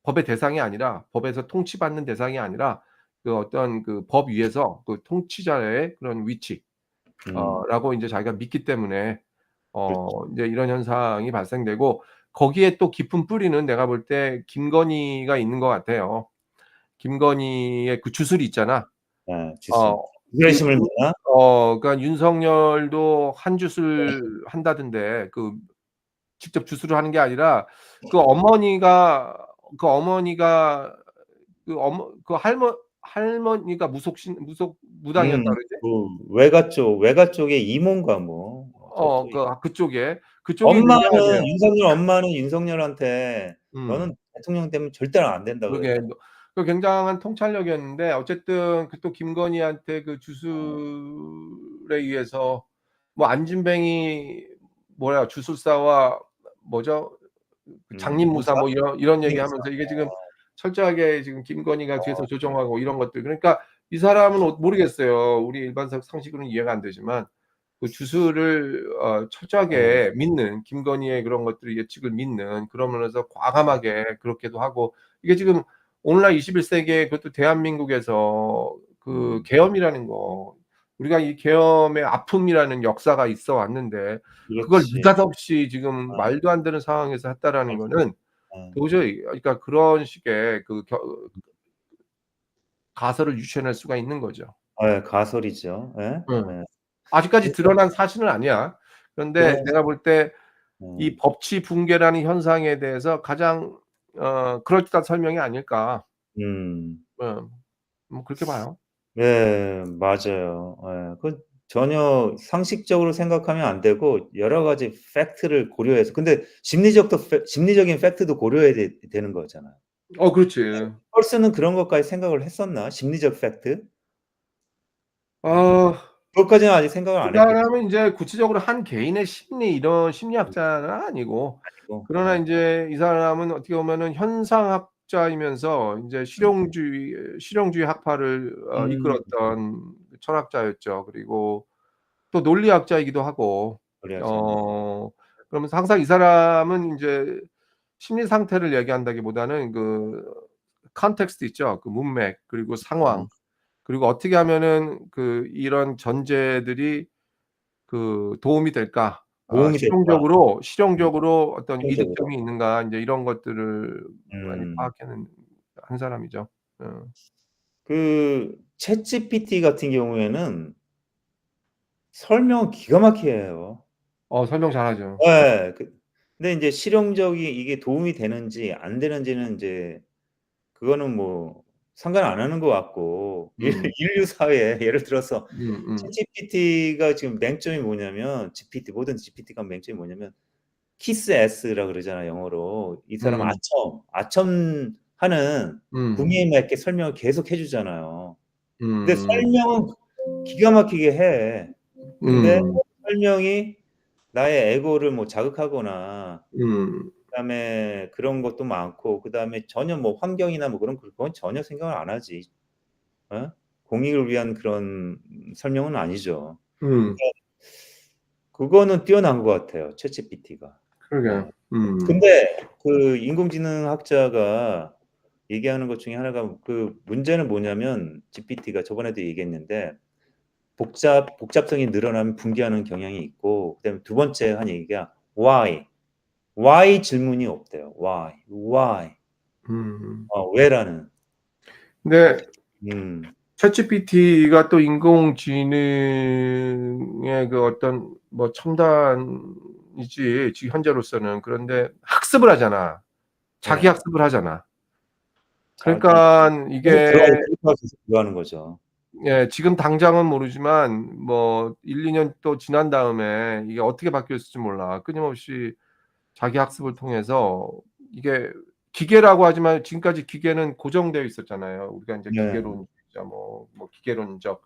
법의 대상이 아니라 법에서 통치받는 대상이 아니라 그 어떤 그 법 위에서 그 통치자의 그런 위치 라고 인제 자기가 믿기 때문에 그렇죠. 인제 이런 현상이 발생되고 거기에 또 깊은 뿌리는 내가 볼 때 김건희가 있는 것 같아요. 김건희의 그 주술이 있잖아. 예, 어 주술. 그 이심을 내나? 그러니까 윤석열도 한 주술 한다던데 그 직접 주술을 하는 게 아니라 그 어머니가 그 어머니가 그 할머니가 무당이었다 그러지? 외가 쪽의 이모인가 뭐 저쪽 그쪽이 엄마는 유명하대요. 엄마는 윤석열한테 음. "너는 대통령 되면 절대로 안 된다." 그러게. 그랬다고. 그 굉장한 통찰력이었는데 어쨌든 그 또 김건희한테 그 어. 주술에 의해서 뭐 안진뱅이 주술사와 뭐죠? 그 무사? 장림무사 뭐 이런 장림무사. 얘기하면서 이게 지금 철저하게 지금 김건희가 뒤에서 어. 조종하고 이런 것들. 그러니까 이 사람은 모르겠어요. 우리 일반적 상식으로는 이해가 안 되지만 그 주술을 어. 철저하게 믿는 김건희의 그런 것들을 예측을 믿는 그런 면에서 과감하게 그렇게도 하고 이게 지금 오늘날 21 세기에 그것도 대한민국에서 그 음. 계엄이라는 거 우리가 이 계엄의 아픔이라는 역사가 있어 왔는데 그걸 그렇지. 느닷없이 지금 어. 말도 안 되는 상황에서 했다라는 거는 어. 도저히 그러니까 그런 식의 그 가설을 유추해낼 수가 있는 거죠. 예, 가설이죠. 예. 음. 예. 아직까지 그래서 드러난 사실은 아니야. 그런데 그런 내가 볼 때 이 음. 법치 붕괴라는 현상에 대해서 가장 그럴듯한 설명이 아닐까. 음. 어 뭐 그렇게 봐요. 네, 맞아요. 예. 전혀 상식적으로 생각하면 안 되고 여러 가지 팩트를 고려해서, 근데 심리적인 팩트도 고려해야 되는 거잖아요. 그렇지. 펄스는 그런 것까지 생각을 했었나? 심리적 팩트? 아 그것까지는 아직 생각을 그 안 했겠죠. 사람은 인제 구체적으로 한 개인의 심리 이런 심리학자는 아니고 아니고. 그러나 예. 인제 이 사람은 어떻게 보면은 현상학자이면서 인제 실용주의 학파를 음. 이끌었던 철학자였죠. 그리고 또 논리학자이기도 하고 그래야죠. 어 그러면서 항상 이 사람은 인제 심리 상태를 얘기한다기보다는 그 컨텍스트 있죠. 그 문맥 그리고 음. 상황 그리고 어떻게 하면은 그 이런 전제들이 그 도움이 될까? 도움이 될까? 음. 실용적으로 어떤 실용적으로. 이득점이 있는가 인제 이런 것들을 많이 음. 파악해낸 한 사람이죠. 어. 챗GPT 같은 경우에는 설명을 기가 막히게 해요. 설명 잘하죠. 예. 근데 인제 실용적이 이게 도움이 되는지 안 되는지는 인제 그거는 뭐 상관 안 하는 것 같고, 음. 인류 사회에 예를 들어서 음음. 챗GPT가 지금 맹점이 뭐냐면, 모든 GPT가 맹점이 뭐냐면 키스 애스라 그러잖아요, 영어로. 이 사람 음. 아첨하는 음. 구미에 맞게 설명을 계속 해 주잖아요. 근데 음. 설명은 기가 막히게 해. 근데 음. 설명이 나의 에고를 뭐 자극하거나, 음. 그다음에 그런 것도 많고, 그다음에 전혀 뭐 환경이나 뭐 그건 전혀 생각을 안 하지. 어? 공익을 위한 그런 설명은 아니죠. 음. 그러니까 그거는 뛰어난 것 같아요, 챗GPT가. 그러게요. 예. 근데 그 인공지능 학자가 얘기하는 것 중에 하나가, 문제는 뭐냐면 GPT가 저번에도 얘기했는데 복잡성이 늘어나면 붕괴하는 경향이 있고, 그다음에 두 번째 한 얘기가 why 질문이 없대요. why 음. 왜라는. 근데 음. 챗GPT가 또 인공지능의 그 어떤 뭐 첨단이지 지금 현재로서는. 그런데 학습을 하잖아. 자기 네. 학습을 하잖아. 자기 그러니깐 계속 이게 데이터가 계속 들어가는 거죠. 예 지금 당장은 모르지만 뭐 1-2년 또 지난 다음에 이게 어떻게 바뀌었을지 몰라. 끊임없이 자기 학습을 통해서 이게 기계라고 하지만 지금까지 기계는 고정되어 있었잖아요. 우리가 인제 네. 기계론자 뭐 기계론적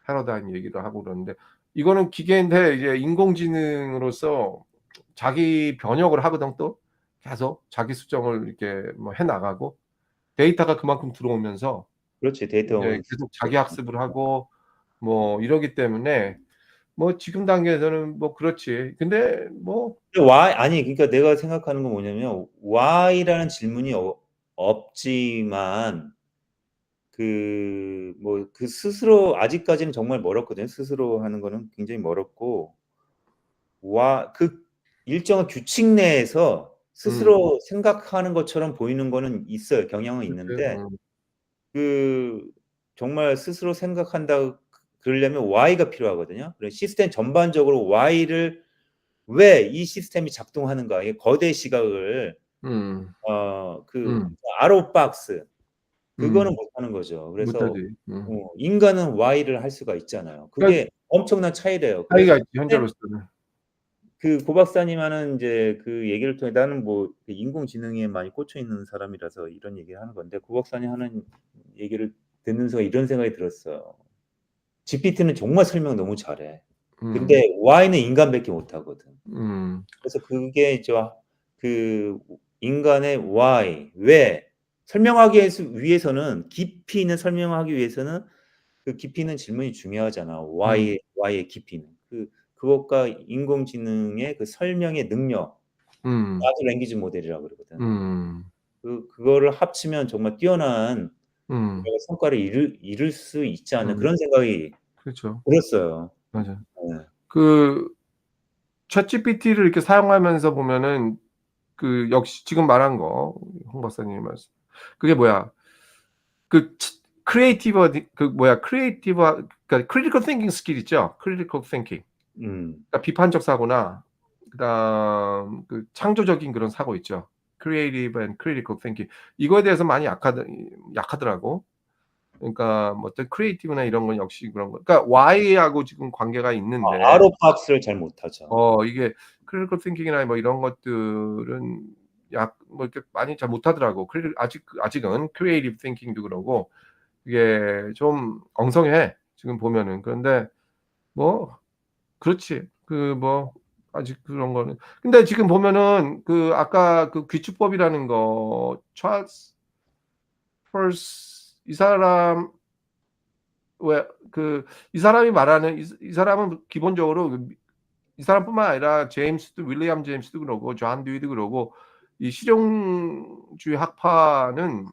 패러다임 얘기도 하고 그러는데 이거는 기계인데 이제 인공지능으로서 자기 변형을 하거든 또. 계속 자기 수정을 이렇게 뭐 해 나가고 데이터가 그만큼 들어오면서 그렇지. 데이터 인제 오면 계속 자기 학습을 하고 뭐 이러기 때문에 뭐 지금 단계에서는 뭐 그렇지. 근데 뭐 근데 why, 아니 그러니까 내가 생각하는 건 뭐냐면 why라는 질문이 없지만 뭐 그 스스로 아직까지는 정말 멀었거든요. 스스로 하는 거는 굉장히 멀었고 그 일정한 규칙 내에서 음. 스스로 생각하는 것처럼 보이는 거는 있어요. 경향은 그치. 있는데 그 정말 스스로 생각한다 그러려면 Why가 필요하거든요. 그래서 시스템 전반적으로 Why를 왜 이 시스템이 작동하는가 이 거대 시각을 음. 그 음. 아웃 박스 그거는 음. 못하는 거죠. 그래서 못하지. 인간은 Y를 할 수가 있잖아요. 그러니까 그게 엄청난 차이래요. 그래서 차이가 있지 현재로서는. 고 박사님 하는 이제 그 얘기를 통해 나는 뭐 인공지능에 많이 꽂혀 있는 사람이라서 이런 얘기를 하는 건데 고 박사님 하는 얘기를 듣는 순간 이런 생각이 들었어요. GPT는 정말 설명 너무 잘해. 음. 근데 Y는 인간밖에 못하거든. 음. 그래서 그게 그 인간의 why, 왜 설명하기 위해서는 깊이 있는 설명하기 위해서는 그 깊이 있는 질문이 중요하잖아. 음. why의 깊이는. 그것과 인공지능의 그 설명의 능력, 음. 라지 랭귀지 모델이라고 그러거든. 음. 그거를 합치면 정말 뛰어난 음. 성과를 이룰 수 있지 않나 음. 그런 생각이 그렇죠. 들었어요. 맞아요. 네. 그 챗GPT를 이렇게 사용하면서 보면은 그 역시 지금 말한 거 홍 박사님이 말씀 그게 뭐야 그러니까 크리티컬 띵킹 스킬 있죠. 크리티컬 띵킹. 음. 그러니까 비판적 사고나 그다음 그 창조적인 그런 사고 있죠. 크리에이티브 앤 크리티컬 띵킹. 이거에 대해서 많이 약하더라고. 그러니까 뭐 어떤 크리에이티브나 이런 건 역시 그런 거. 그러니까 Y하고 지금 관계가 있는데 아웃 박스를 잘 못하죠. 이게 크리티컬 띵킹이나 뭐 이런 것들은 뭐 이렇게 많이 잘 못하더라고. 아직은 크리에이티브 띵킹도 그러고 이게 좀 엉성해 지금 보면은. 그런데 뭐 그렇지. 뭐 아직 그런 거는 근데 지금 보면은 그 아까 그 귀축법이라는 거 찰스 펄스 이 사람 왜 이 사람이 말하는 이 사람은 기본적으로 이 사람뿐만 아니라 윌리엄 제임스도 그러고 존 듀이도 그러고 이 실용주의 학파는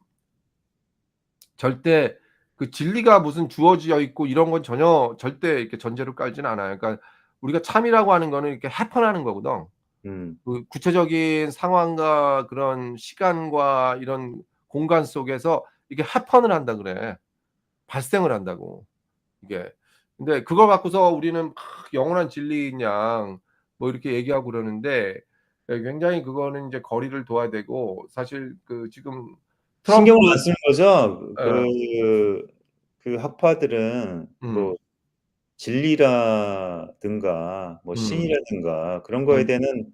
절대 그 진리가 무슨 주어져 있고 이런 건 전혀 절대 이렇게 전제로 깔지는 않아요. 그러니까 우리가 참이라고 하는 거는 이렇게 해펀하는 거거든. 음. 그 구체적인 상황과 그런 시간과 이런 공간 속에서 이게 해펀을 한다 그래. 발생을 한다고 이게. 근데 그걸 갖고서 우리는 막 영원한 진리인 양 뭐 이렇게 얘기하고 그러는데 굉장히 그거는 인제 거리를 둬야 되고 사실 지금 트럼프 신경을 안 쓰는 거죠. 예. 그 학파들은 음. 뭐 진리라든가 뭐 음. 신이라든가 그런 거에 음. 대해는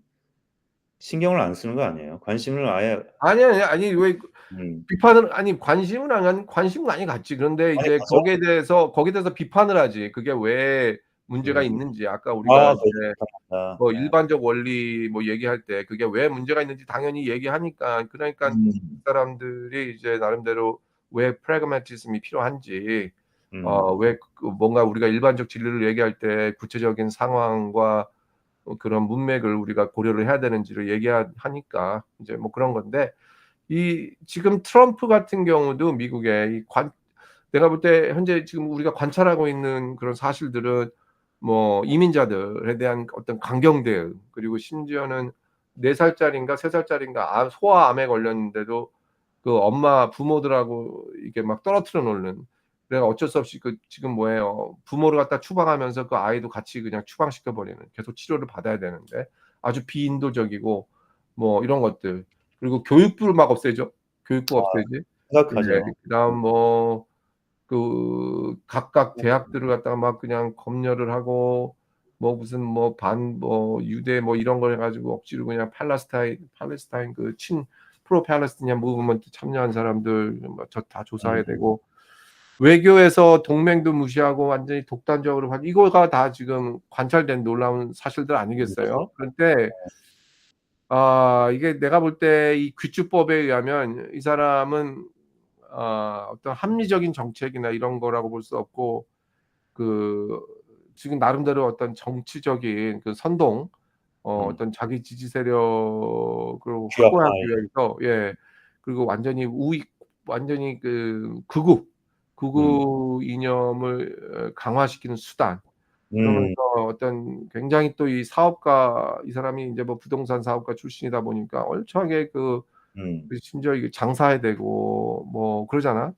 신경을 안 쓰는 거 아니에요? 관심을 아예 아니 왜 음. 비판을 아니 관심은 많이 갖지. 그런데 많이 이제 가죠? 거기에 대해서 비판을 하지. 그게 왜 문제가 음. 있는지 아까 우리가 그렇죠. 이제 비판한다. 뭐 네. 일반적 원리 뭐 얘기할 때 그게 왜 문제가 있는지 당연히 얘기하니까 그러니깐 음. 사람들이 이제 나름대로 왜 프래그매티즘이 필요한지 음. 왜 뭔가 우리가 일반적 진리를 얘기할 때 구체적인 상황과 그런 문맥을 우리가 고려를 해야 되는지를 하니까 이제 뭐 그런 건데 이 지금 트럼프 같은 경우도 미국의 내가 볼 때 현재 지금 우리가 관찰하고 있는 그런 사실들은 뭐 이민자들에 대한 어떤 강경 대응 그리고 심지어는 4 살짜리인가 3 살짜리인가 소아암에 걸렸는데도 그 부모들하고 이렇게 막 떨어뜨려 놓는 그래가 어쩔 수 없이 지금 뭐예요. 부모를 갖다 추방하면서 그 아이도 같이 그냥 추방시켜 버리는 계속 치료를 받아야 되는데 아주 비인도적이고 뭐 이런 것들. 그리고 교육부를 막 없애죠. 교육부 없애지. 예. 심각하죠. 그다음 뭐 각각 음. 대학들을 갖다가 막 그냥 검열을 하고 뭐 무슨 유대 뭐 이런 걸 해 가지고 억지로 그냥 팔레스타인 프로 팔레스타인 무브먼트 참여한 사람들 뭐 다 조사해야 음. 되고 외교에서 동맹도 무시하고 완전히 독단적으로 이거가 다 지금 관찰된 놀라운 사실들 아니겠어요? 그런데 이게 내가 볼 때 이 귀축법에 의하면 이 사람은 어떤 합리적인 정책이나 이런 거라고 볼 수 없고 그 지금 나름대로 어떤 정치적인 선동 음. 어떤 자기 지지 세력을 확고하기 규합할. 위해서 예 그리고 완전히 우익, 완전히 그 극우 이념을 강화시키는 수단. 음, 그러면서 어떤 굉장히 또 이 사업가, 이 사람이 인제 뭐 부동산 사업가 출신이다 보니까 얼청하게 그 음. 심지어 이게 장사해야 되고 뭐 그러잖아.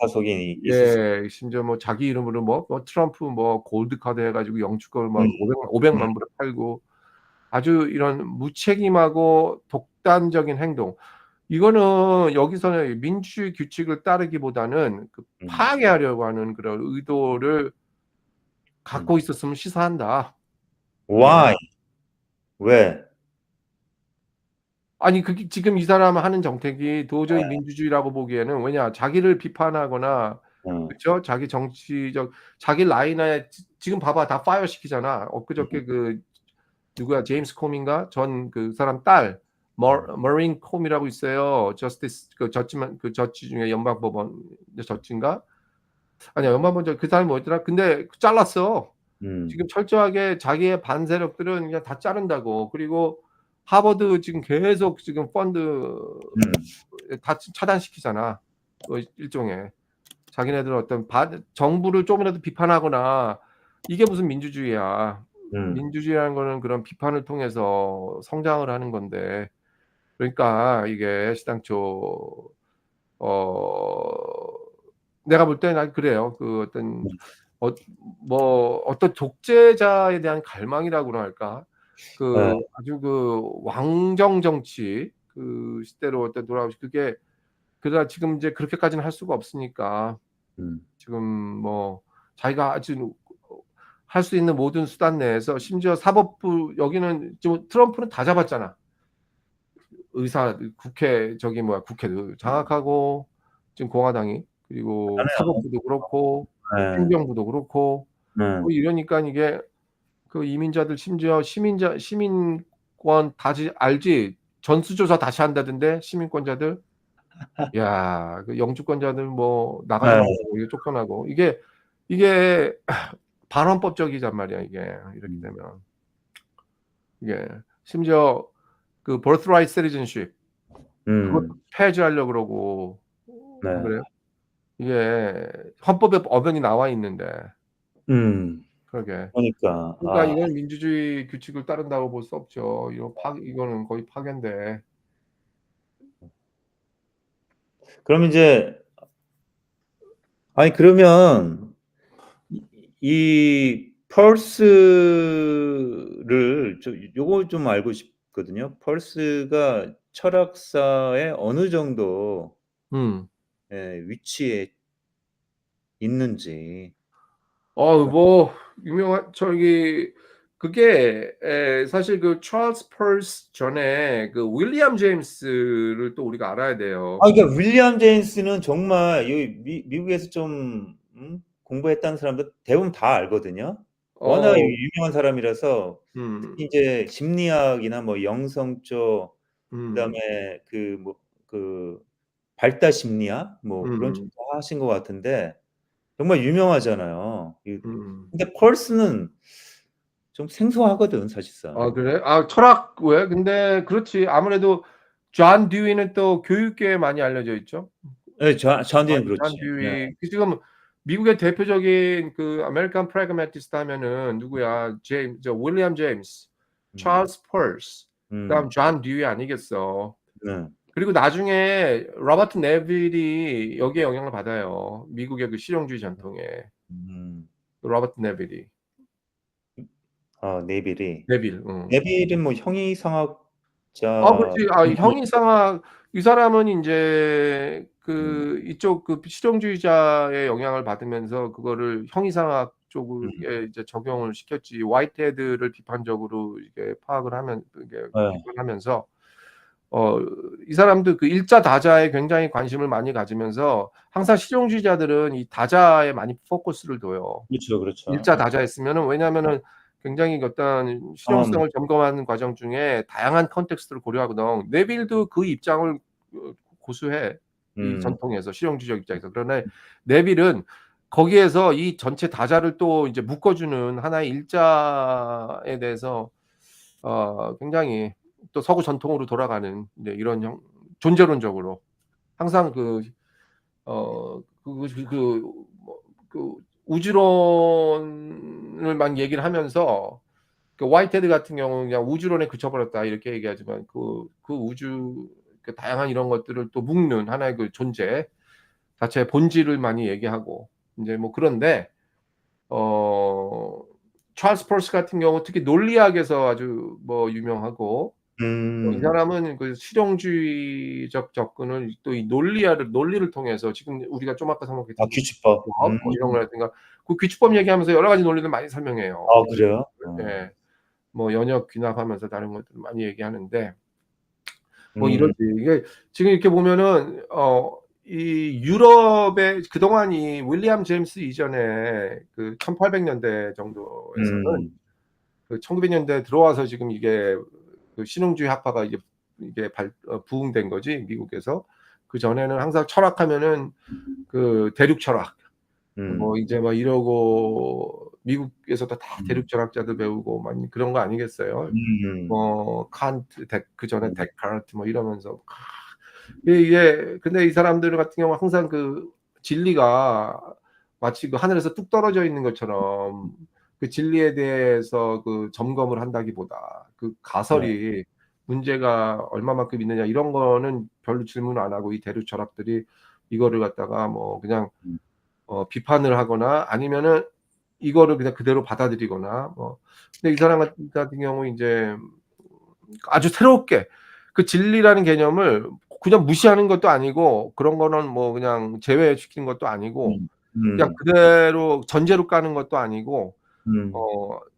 사석이 있을 수. 예, 심지어 뭐 자기 이름으로 뭐 트럼프 뭐 골드 카드 해 가지고 영주권을 막 음, 500만 불에 팔고, 아주 이런 무책임하고 독단적인 행동. 이거는 여기서는 민주주의 규칙을 따르기보다는 그 음, 파괴하려고 하는 그런 의도를 음. 갖고 있었음을 시사한다. 이게. Why? 왜? 아니 그게 지금 이 사람 하는 정책이 도저히 네. 민주주의라고 보기에는, 왜냐 자기를 비판하거나, 음, 그쵸? 자기 정치적 자기 라인에 지금 봐봐 다 파이어 시키잖아. 엊그저께 그 누구야, 제임스 콤인가? 전 그 사람 딸 머린 콤이라고 있어요. 저스티스 그 저지만 그 저지 중에 연방법원 저지인가? 아니야 연방법원 그 사람이 뭐였더라? 근데 잘랐어. 음, 지금 철저하게 자기의 반세력들은 그냥 다 자른다고. 그리고 하버드 지금 계속 지금 펀드 음, 다 차단시키잖아. 일종의 자기네들 어떤 정부를 조금이라도 비판하거나, 이게 무슨 민주주의야. 음, 민주주의라는 거는 그런 비판을 통해서 성장을 하는 건데, 그러니까 이게 시당초 어 내가 볼 때는 난 그래요. 그 어떤 음. 어 뭐 어떤 독재자에 대한 갈망이라고나 할까? 네, 아주 왕정 정치 그 시대로 어떤 돌아오시, 그게 그러나 지금 이제 그렇게까지는 할 수가 없으니까 음, 지금 뭐 자기가 아주 할 수 있는 모든 수단 내에서, 심지어 사법부 여기는 지금 트럼프는 다 잡았잖아. 의사 국회 저기 뭐야 국회도 장악하고 지금 공화당이, 그리고 사법부도 그렇고 네, 행정부도 그렇고 네. 이러니까 이게 그 이민자들 심지어 시민권 다시 알지? 전수조사 다시 한다던데 시민권자들. 야, 그 영주권자들 뭐 나가지 네. 말라고 이게 쫓겨나고, 이게 반헌법적이란 말이야 이게. 이렇게 음, 되면 이게 심지어 그 birthright citizenship 그것도 음, 폐지하려고 그러고. 안 네. 그래요? 이게 헌법에 어명이 나와 있는데. 음, 그러게. 그러니까, 그러니까 이건 민주주의 규칙을 따른다고 볼 수 없죠. 이거는 거의 파괴인데. 그럼 이제, 아니, 그러면, 이 펄스를, 요거 좀 알고 싶거든요. 펄스가 철학사에 어느 정도, 음. 위치에 있는지. 뭐 유명한 저기 그게 사실 그 찰스 펄스 전에 그 윌리엄 제임스를 또 우리가 알아야 돼요. 그러니까 윌리엄 제임스는 정말 이 미국에서 좀 공부했다는 사람들 대부분 다 알거든요. 워낙 어 유명한 사람이라서 음. 특히 이제 심리학이나 뭐 영성 쪽 음. 그다음에 그 발달 심리학 뭐 그런 음. 쪽도 하신 것 같은데 정말 유명하잖아요. 음. 근데 펄스는 좀 생소하거든 아 사실상. 그래? 아 철학 왜? 근데 그렇지. 아무래도 존 듀이는 또 교육계에 많이 알려져 있죠. 예, 저한테는 존 그렇죠. 네. 듀이 지금 미국의 대표적인 그 아메리칸 프래그매티스트 하면은 누구야? 윌리엄 제임스, 음. 찰스 펄스, 그다음 음. 존 듀이 아니겠어. 네. 그리고 나중에 로버트 네빌이 여기에 영향을 받아요. 미국의 그 실용주의 전통에. 음. 로버트 네빌이. 네빌이. 네빌. 네빌은 뭐 형이상학자. 그렇지. 형이상학 이 사람은 인제 음. 이쪽 실용주의자의 영향을 받으면서 그거를 형이상학 음. 쪽에 이제 적용을 시켰지. 화이트헤드를 비판적으로 이게 파악을 하면 이게 네. 비판하면서 어 이 사람도 그 일자 다자에 굉장히 관심을 많이 가지면서, 항상 실용주의자들은 이 다자에 많이 포커스를 둬요. 그렇죠, 그렇죠. 일자 다자였으면은, 왜냐하면은 굉장히 어떤 경험. 실용성을 점검하는 과정 중에 다양한 컨텍스트를 고려하거든. 네빌도 그 입장을 고수해. 이 음. 전통에서 실용주의적 입장에서. 그러나 네빌은 거기에서 이 전체 다자를 또 이제 묶어주는 하나의 일자에 대해서 굉장히 또 서구 전통으로 돌아가는 이제 이런 존재론적으로. 항상 그 우주론을만 얘기를 하면서 그 화이트헤드 같은 경우는 그냥 우주론에 그쳐버렸다 이렇게 얘기하지만 그 우주 그 다양한 이런 것들을 또 묶는 하나의 그 존재 자체의 본질을 많이 얘기하고 인제 뭐 그런데 어 찰스 퍼스 같은 경우 특히 논리학에서 아주 뭐 유명하고 이 음. 사람은 그 실용주의적 접근을 또 이 논리를 통해서 지금 우리가 좀 아까 아, 생각했던 규칙법. 규칙법 뭐 이런 거라든가 그 규칙법 얘기하면서 여러 가지 논리를 많이 설명해요. 아, 그래요? 예. 뭐 연역 귀납하면서 다른 것들 많이 얘기하는데 뭐 음. 이러지. 이게 지금 이렇게 보면은 이 유럽의 그동안 이 윌리엄 제임스 이전에 그 1800년대 정도에서는 음. 그 1900년대에 들어와서 지금 이게 그 신흥주의 학파가 이게 부흥된 거지 미국에서. 그전에는 항상 철학하면은 그 대륙 철학 뭐 음. 이제 막 이러고 미국에서도 다 음. 대륙 철학자들 배우고 막 그런 거 아니겠어요? 음. 뭐 칸트, 그전에 음. 데카르트 뭐 이러면서 이게 근데 이 사람들 같은 경우 항상 그 진리가 마치 그 하늘에서 뚝 떨어져 있는 것처럼 그 진리에 대해서 그 점검을 한다기보다 그 네. 가설이 문제가 얼마만큼 있느냐 이런 거는 별로 질문 안 하고 이 대륙 철학들이 이거를 갖다가 뭐 그냥 음. 비판을 하거나 아니면은 이거를 그냥 그대로 받아들이거나 뭐 근데 이 사람 같은 경우 인제 아주 새롭게 그 진리라는 개념을 그냥 무시하는 것도 아니고 그런 거는 뭐 그냥 제외시키는 것도 아니고 음. 그냥 음. 그대로 전제로 까는 것도 아니고 음.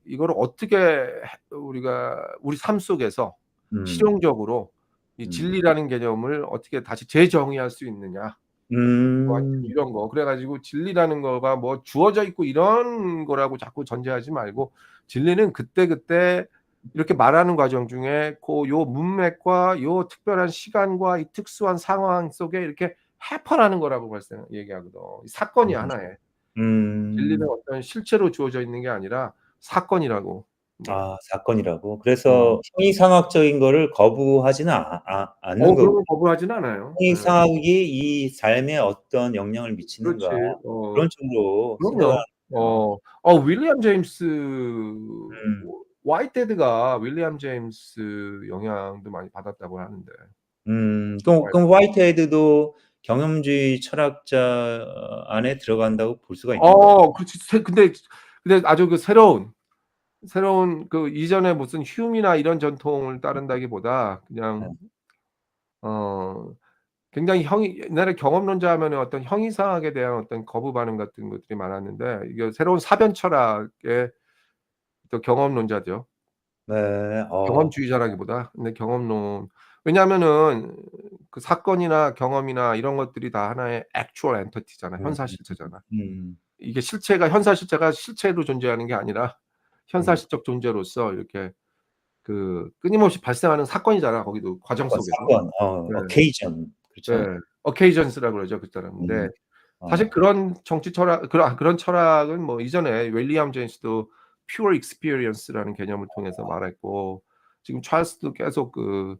이거를 어떻게 우리가 우리 삶 속에서 음. 실용적으로 이 음. 진리라는 개념을 어떻게 다시 재정의할 수 있느냐. 뭐 하여튼 음. 이런 거. 그래 가지고 진리라는 거가 뭐 주어져 있고 이런 거라고 자꾸 전제하지 말고 진리는 그때그때 이렇게 말하는 과정 중에 요 문맥과 요 특별한 시간과 이 특수한 상황 속에 이렇게 해퍼라는 거라고 얘기하거든. 사건이 음. 하나에. 진리는 음. 어떤 실체로 주어져 있는 게 아니라 사건이라고. 뭐. 아, 사건이라고. 어. 그래서 형이상학적인 거를 거부하지는 않는 그런 거고, 거 거부하지는 않아요. 예. 형이상학이 이 삶에 어떤 영향을 그렇지. 미치는가, 그런 쪽으로 생각을 그럼요. 하는군요. 윌리엄 제임스 음. 화이트헤드가 윌리엄 제임스 영향도 많이 받았다고 하는데. 그럼 화이트헤드도 경험주의 철학자 안에 들어간다고 볼 수가 있는 거예요? 그렇지. 근데 아주 그 새로운 그 이전에 무슨 휴미나 이런 전통을 따른다기보다 네. 그냥 어 굉장히 옛날에 경험론자 하면은 어떤 형이상학에 대한 어떤 거부 반응 같은 것들이 많았는데 이게 새로운 사변 철학의 또 경험론자죠. 네. 경험주의자라기보다. 근데 경험론 왜냐하면은 그 사건이나 경험이나 이런 것들이 다 하나의 actual entity잖아. 음. 현사 실체잖아. 음. 이게 현사 실체가 실체로 존재하는 게 아니라 음. 현사실적 존재로서 이렇게 그 끊임없이 발생하는 사건이잖아, 거기도 과정 속에서. 사건, 네. occasion. 네. 그렇죠? occasions라고 그러죠, 그 사람인데 음. 사실 어. 그런 정치 철학 그런 철학은 뭐 이전에 윌리엄 제임스도 pure experience라는 개념을 통해서 말했고 지금 찰스도 계속 음.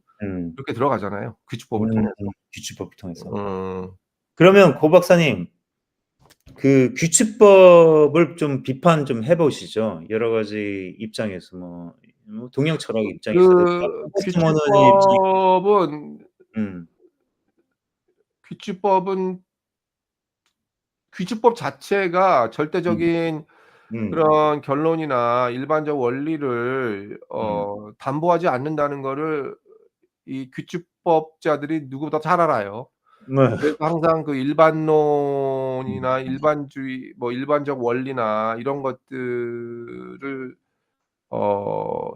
그렇게 들어가잖아요, 규칙법을 음. 통해서. 규칙법을 통해서. 음. 그러면 고 박사님, 그 규칙법을 좀 비판 좀 해 보시죠. 여러 가지 입장에서 동양 철학 입장에서도 포스트 모더니즘 입장에. 규칙법은 음. 규칙법은 규칙법 자체가 음. 절대적인 음. 그런 결론이나 일반적 원리를 음. 담보하지 않는다는 거를 이 규칙법자들이 누구보다 잘 알아요. 네. 그래서 항상 그 일반론이나 일반주의 뭐 일반적 원리나 이런 것들을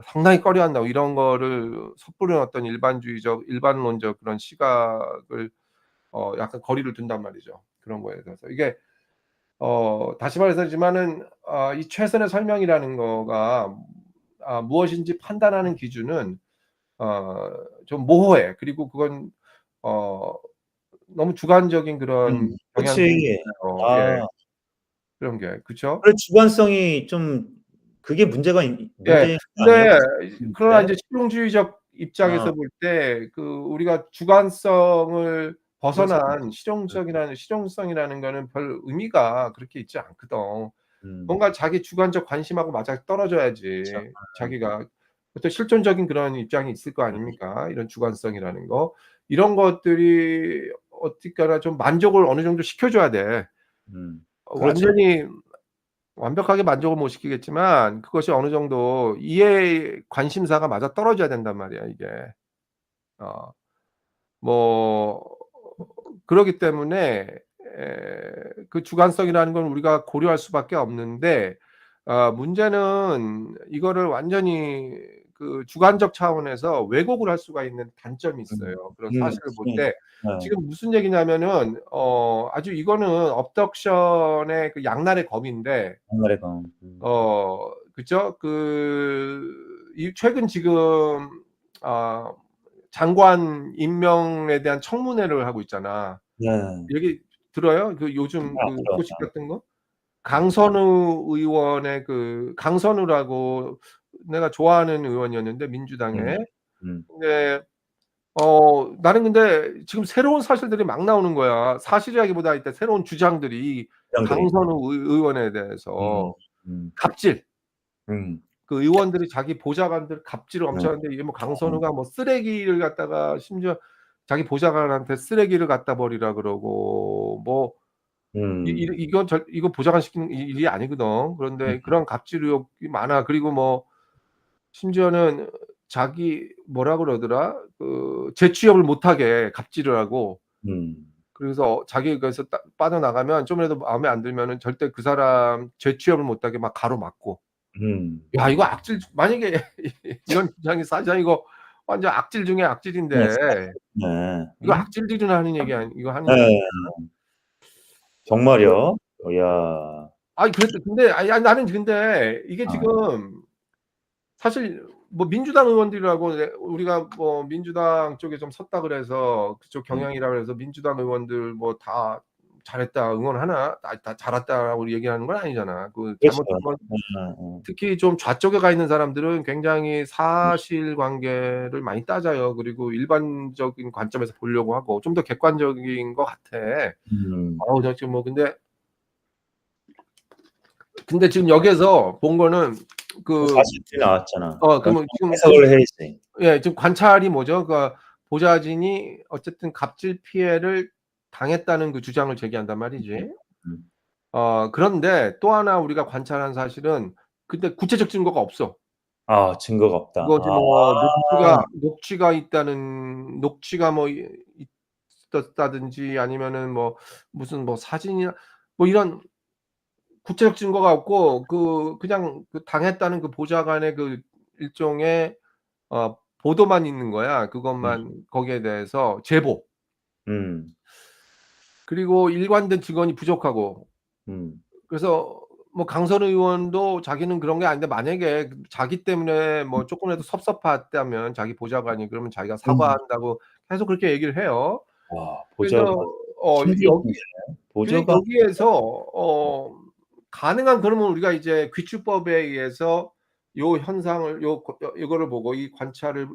상당히 꺼려한다고 이런 거를 섣부른 어떤 일반론적 그런 시각을 약간 거리를 둔단 말이죠, 그런 거에 대해서. 이게 다시 말해서지만은 이 최선의 설명이라는 거가 무엇인지 판단하는 기준은 어 좀 모호해. 그리고 그건 어 너무 주관적인 그런 경향들이 그렇지. 있어요. 예. 아. 그런 게. 그쵸? 그래, 주관성이 좀, 그게 예. 문제인 거 아니에요? 근데 그러나 네. 인제 실용주의적 아. 입장에서 볼 때 우리가 주관성을 벗어난 실용성이라는 거는 별 의미가 그렇게 있지 않거든. 뭔가 자기 주관적 관심하고 그쵸. 맞아떨어져야지 자기가 어떤 실존적인 그런 입장이 있을 거 아닙니까? 이런 주관성이라는 거. 이런 것들이 어떻게하나 좀 만족을 어느 정도 시켜줘야 돼. 그렇죠. 완전히 완벽하게 만족을 못 시키겠지만 그것이 어느 정도 이해 관심사가 맞아떨어져야 된단 말이야 이게. 어. 뭐 그러기 때문에 그 주관성이라는 건 우리가 고려할 수밖에 없는데 문제는 이거를 완전히 그 주관적 차원에서 왜곡을 할 수가 있는 단점이 있어요. 그런 사실을 볼 때 네. 지금 무슨 얘기냐면은 아주 이거는 업덕션의 그 양날의 검인데 양날의 검. 그죠? 이 최근 지금 장관 임명에 대한 청문회를 하고 있잖아. 네. 얘기 들어요? 그 요즘 그 소식 들어왔죠. 같은 거? 강선우 의원의 강선우라고 내가 좋아하는 의원이었는데 민주당의. 음. 근데 나는 근데 지금 새로운 사실들이 막 나오는 거야. 사실이라기보다 일단 새로운 주장들이 주장들이. 강선우 의원에 음. 대해서. 음. 갑질. 음. 그 의원들이 자기 보좌관들 갑질을 네. 엄청 하는데 이게 뭐 강선우가 뭐 쓰레기를 갖다가 심지어 자기 보좌관한테 쓰레기를 갖다 버리라 그러고 뭐 이거 보좌관 시키는 일이 아니거든. 그런데 그런 갑질 의혹이 많아. 그리고 뭐 심지어는 자기 뭐라 그러더라? 그 재취업을 못하게 갑질을 하고 음. 그래서 자기 거기서 빠져나가면 좀이라도 마음에 안 들면은 절대 그 사람 재취업을 못하게 막 가로막고. 야 이거 악질 만약에 이런 주장이 사실이고 완전 악질 중에 네. 악질인데 네. 이거 악질들이나 하는 얘기 이거 하는 게 아니야. 네. 정말요? 야. 아니 근데 나는 근데 이게 아. 지금 사실 뭐 민주당 의원들이라고 우리가 뭐 민주당 쪽에 좀 섰다 그래서 그쪽 경향이라 그래서 민주당 의원들 뭐 다 잘했다 응원하나 다 잘했다라고 얘기하는 건 아니잖아. 그 그렇죠. 잘못된 건 네. 특히 좀 좌쪽에 가 있는 사람들은 굉장히 사실관계를 많이 따져요. 그리고 일반적인 관점에서 보려고 하고 좀 더 객관적인 것 같아. 나 지금 뭐 근데 지금 여기에서 본 거는 그 사실이 나왔잖아. 그러면 지금 해석을 해야지. 예 지금 관찰이 뭐죠? 그러니까 보좌진이 어쨌든 갑질 피해를 당했다는 그 주장을 제기한단 말이지. 음. 그런데 또 하나 우리가 관찰한 사실은 근데 구체적 증거가 없어. 아 증거가 없다. 그거지 아. 뭐 녹취가 있다는 녹취가 뭐 있었다든지 아니면은 뭐 무슨 뭐 사진이나 뭐 이런 구체적 증거가 없고 그냥 그 당했다는 그 보좌관의 그 일종의 보도만 있는 거야. 그것만 거기에 대해서 제보. 음. 그리고 일관된 증언이 부족하고 음. 그래서 뭐 강선 의원도 자기는 그런 게 아닌데 만약에 자기 때문에 뭐 쪼끔이라도 섭섭했다면 자기 보좌관이 그러면 자기가 음. 사과한다고 계속 그렇게 얘기를 해요. 와 그래서 보좌관 여기 심지어인데 보좌관 여기에서 가능한 그러면 우리가 이제 귀추법에 의해서 요 현상을 요거를 보고 이 관찰을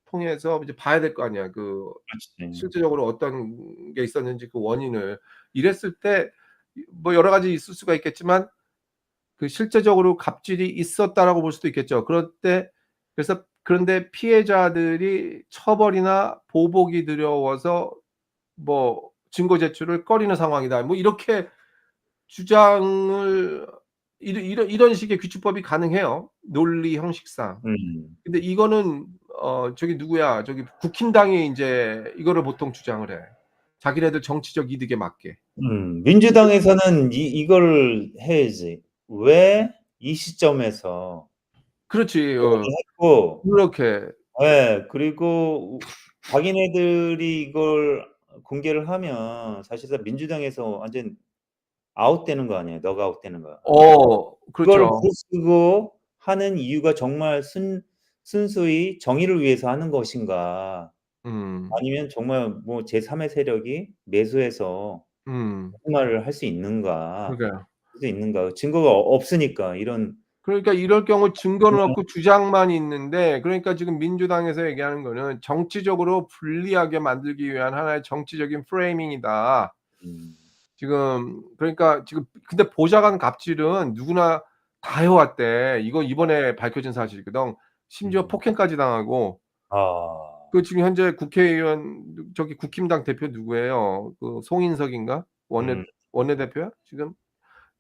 통해서 이제 봐야 될 거 아니야. 그렇지. 실제적으로 어떤 게 있었는지 그 원인을. 이랬을 때 뭐 여러 가지 있을 수가 있겠지만 그 실제적으로 갑질이 있었다라고 볼 수도 있겠죠. 그런데 피해자들이 처벌이나 보복이 두려워서 뭐 증거 제출을 꺼리는 상황이다. 뭐 이렇게 주장을 이런 식의 귀추법이 가능해요, 논리 형식상. 음. 근데 이거는 저기 누구야? 저기 국힘당이 인제 이거를 보통 주장을 해. 자기네들 정치적 이득에 맞게. 민주당에서는 이걸 해야지. 왜 이 시점에서 그렇지. 그렇게 했고 그렇게. 예 그리고 자기네들이 이걸 공개를 하면 사실상 민주당에서 완전 아웃되는 거 아니에요. 넉아웃되는 거 아니에요. 그걸 그렇죠. 무릅쓰고 하는 이유가 정말 순수히 정의를 위해서 하는 것인가 음. 아니면 정말 뭐 제3의 세력이 매수해서 음. 거짓말을 할 수 있는가 그러게요. 증거가 없으니까 이런 그러니까 이럴 경우 증거는 없고 주장만 있는데, 그러니까 지금 민주당에서 얘기하는 거는 정치적으로 불리하게 만들기 위한 하나의 정치적인 프레이밍이다. 음. 지금 그러니까 지금 근데 보좌관 갑질은 누구나 다 해왔대. 이거 이번에 밝혀진 사실이거든. 심지어 폭행까지 당하고. 아. 그 지금 현재 국회의원 저기 국힘당 대표 누구예요? 그 송인석인가? 음. 원내대표야? 지금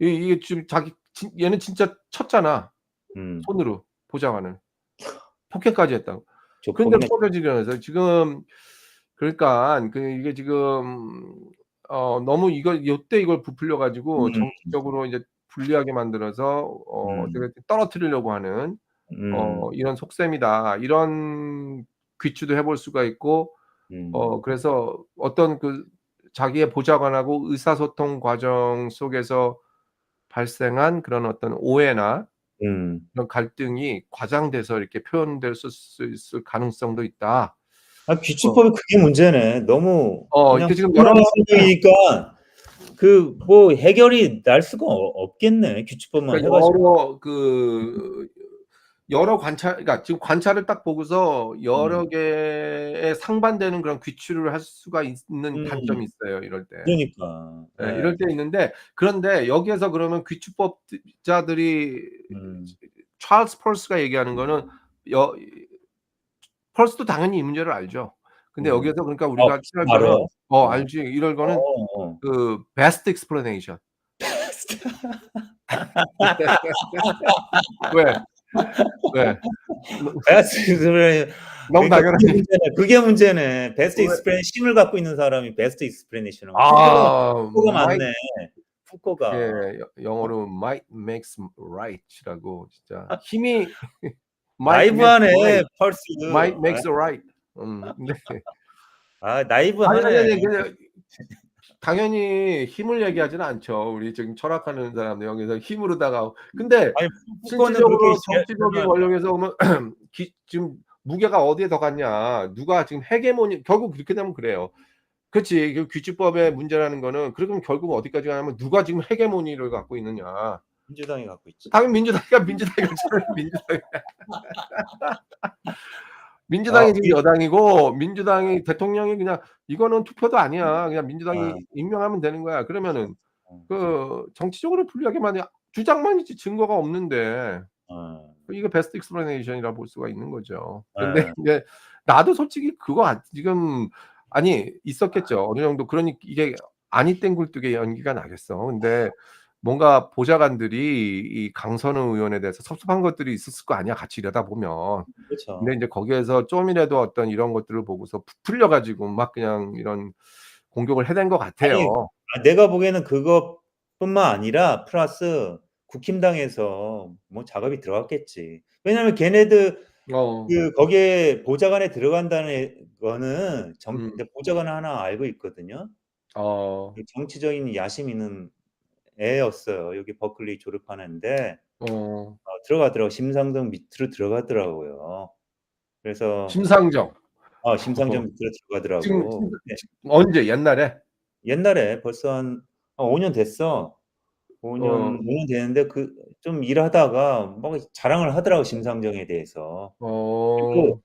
이게 지금 자기 얘는 진짜 쳤잖아. 음. 손으로 보좌관을. 폭행까지 했다고. 그런데 조폭이네. 퍼져지면서 지금 그러니까 이게 지금 너무 요때 이걸 부풀려 가지고 음. 정치적으로 이제 불리하게 만들어서 음. 어떻게 떨어뜨리려고 하는 음. 이런 속셈이다. 이런 귀추도 해볼 수가 있고, 음. 그래서 어떤 자기의 보좌관하고 의사소통 과정 속에서 발생한 그런 어떤 오해나 음. 그런 갈등이 과장돼서 이렇게 표현될 수 있을 가능성도 있다. 아, 귀추법이 그게 문제네. 너무 그냥 이게 지금 여러 수많은 설명이니까 그 뭐 해결이 날 수가 없겠네. 귀추법만 해 그러니까 가지고. 여러 관찰, 그러니까 지금 관찰을 딱 보고서 음. 여러 개의 상반되는 그런 귀추를 할 수가 있는 음. 단점이 있어요, 이럴 때. 그러니까. 예, 예. 이럴 때 있는데, 그런데 여기에서 그러면 귀추법자들이 음. 찰스 펄스가 얘기하는 거는 여 펄스도 당연히 이 문제를 알죠. 근데 음. 여기에서 그러니까 아, 우리가 취할 바로. 거는 어. 알지. 이럴 거는 어. 베스트 explanation. 왜? 왜? 너 베스트 익스플레인 너무 그러니까 그게 당연하니. 문제네. 그게 문제네. 베스트 왜? 익스플레인 힘을 갖고 있는 사람이 베스트 익스플레이션을 푸코가 might, 맞네. 푸코가. 예, 어? 영어로 might makes right이라고 진짜 힘이 might makes 나이브하네, right. 펄스. might 아, makes right. 근데 아, 아니, 나이브하네. 그냥 당연히 힘을 얘기하지는 않죠. 우리 지금 철학하는 사람들 여기서 힘으로다가. 근데 아니, 푸코는 그렇게 실질적으로 정치적인 설명. 원령에서 보면 지금 무게가 어디에 더 갔냐. 누가 지금 헤게모니, 결국 그렇게 되면 그래요. 그렇지. 그 귀추법의 문제라는 거는 그러면 결국 어디까지 가냐면 누가 지금 헤게모니를 갖고 있느냐. 민주당이 갖고 있지. 당연히 민주당이 그렇잖아요. 아, 민주당이 지금 여당이고, 민주당이 대통령이 그냥 이거는 투표도 아니야. 그냥 민주당이 아, 임명하면 되는 거야. 그러면은 어, 정치적으로 불리하게 만약 주장만 있지 증거가 없는데 어, 이거 베스트 익스플레네이션이라 볼 수가 있는 거죠. 근데 예, 이제 나도 솔직히 지금 아니 있었겠죠. 어느 정도. 그러니 이게 아니 땡굴뚝에 연기가 나겠어. 근데 뭔가 보좌관들이 이 강선우 의원에 대해서 섭섭한 것들이 있었을 거 아니야. 같이 일하다 보면. 근데 그렇죠. 이제 거기에서 좀이라도 어떤 이런 것들을 보고서 부풀려 가지고 막 그냥 이런 공격을 해댄 것 아니, 같아요. 내가 보기에는 그것뿐만 아니라 플러스 국힘당에서 뭐 작업이 들어갔겠지. 왜냐면 걔네들 어. 그 거기에 보좌관에 들어간다는 거는 음. 근데 보좌관은 하나 알고 있거든요. 어. 그 정치적인 야심 있는 애였어요. 여기 버클리 졸업하는데 어. 들어가더라고. 심상정 밑으로 들어가더라고요. 그래서 심상정. 심상정 밑으로 지금 들어가더라고. 네. 언제 옛날에? 옛날에 벌써 한 5년 됐어. 5 년 어. 5년 됐는데 좀 일하다가 막 자랑을 하더라고, 심상정에 대해서. 그리고 어.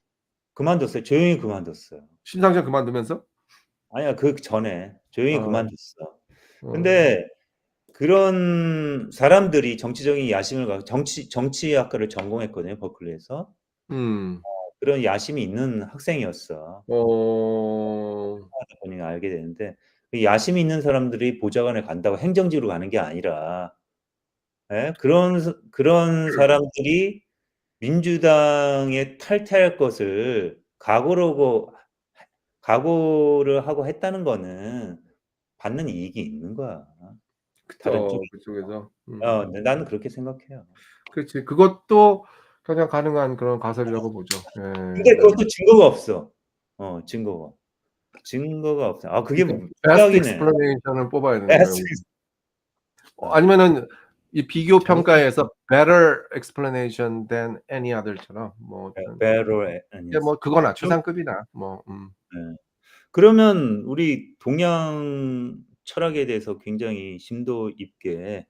그만뒀어요. 조용히 그만뒀어요. 심상정 그만두면서? 아니야, 그전에 조용히 어. 그만뒀어. 어. 근데 그런 사람들이 정치적인 야심을 갖고 정치학과를 전공했거든요, 버클리에서. 음. 그런 야심이 있는 학생이었어. 어. 하다 보니 알게 되는데 그 야심이 있는 사람들이 보좌관에 간다고 행정직으로 가는 게 아니라 예? 그런 사람들이 민주당에 탈퇴할 것을 각오를 하고 했다는 거는 받는 이익이 있는 거야, 다른 쪽에. 그쵸. 그쪽에서. 네, 나는 그렇게 생각해요. 그렇지. 그것도 가장 가능한 그런 가설이라고 보죠. 예. 근데 그것도 증거가 없어. 증거가. 증거가 없어. 그게 그러니까 베스트 최악이네. explanation 을 뽑아야 되는 거예요. 베스트. 어. 아니면은 이 비교 정말 평가에서 better explanation than any other처럼 뭐 어떤 배럴 이제 아니었어. 뭐 그거나 그럼 최상급이나 뭐. 네. 그러면 우리 동양 철학에 대해서 굉장히 심도 있게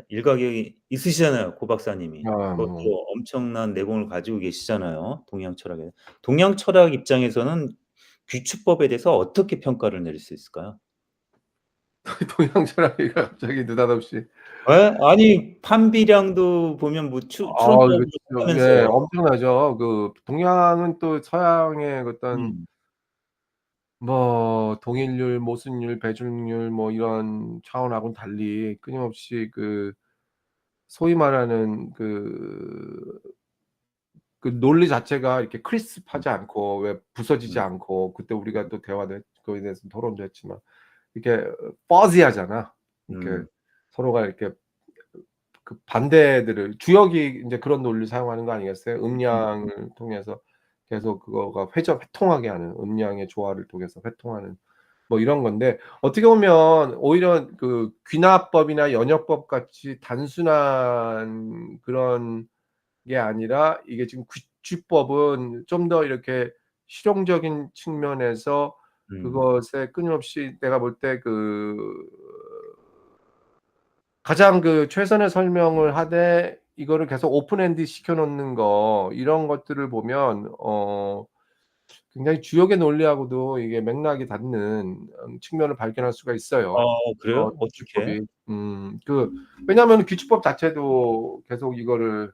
일각이 있으시잖아요, 고 박사님이. 아 뭐 그것도 엄청난 내공을 가지고 계시잖아요, 동양 철학에. 동양 철학 입장에서는 귀축법에 대해서 어떻게 평가를 내릴 수 있을까요? 동양 철학이가 갑자기 느닷없이 아니 판비량도 보면 뭐 이거 추론적으로 진짜 하면서. 예 엄청나죠. 그 동양은 또 서양의 어떤 음. 뭐 동일률, 모순율, 배중률 뭐 이런 차원하고는 달리 끊임없이 그 소위 말하는 그 논리 자체가 이렇게 크리스프하지 않고 왜 부서지지 음. 않고 그때 우리가 또 대화도 그거에 대해서 토론도 했지만 이렇게 fuzzy하잖아. 이렇게 음. 서로가 이렇게 그 반대들을 주역이 인제 그런 논리를 사용하는 거 아니겠어요? 음. 음량을 통해서 계속 그거가 회통하게 하는 음량의 조화를 통해서 회통하는 뭐 이런 건데 어떻게 보면 오히려 그 귀납법이나 연역법 같이 단순한 그런 게 아니라 이게 지금 귀축법은 좀 더 이렇게 실용적인 측면에서 음. 그것에 끊임없이 내가 볼 때 가장 최선의 설명을 하되 이거를 계속 오픈 엔드 시켜 놓는 거 이런 것들을 보면 굉장히 주역의 논리하고도 이게 맥락이 닿는 측면을 발견할 수가 있어요. 그래요? 어떻게? 귀축법이. 왜냐하면 귀축법 자체도 계속 이거를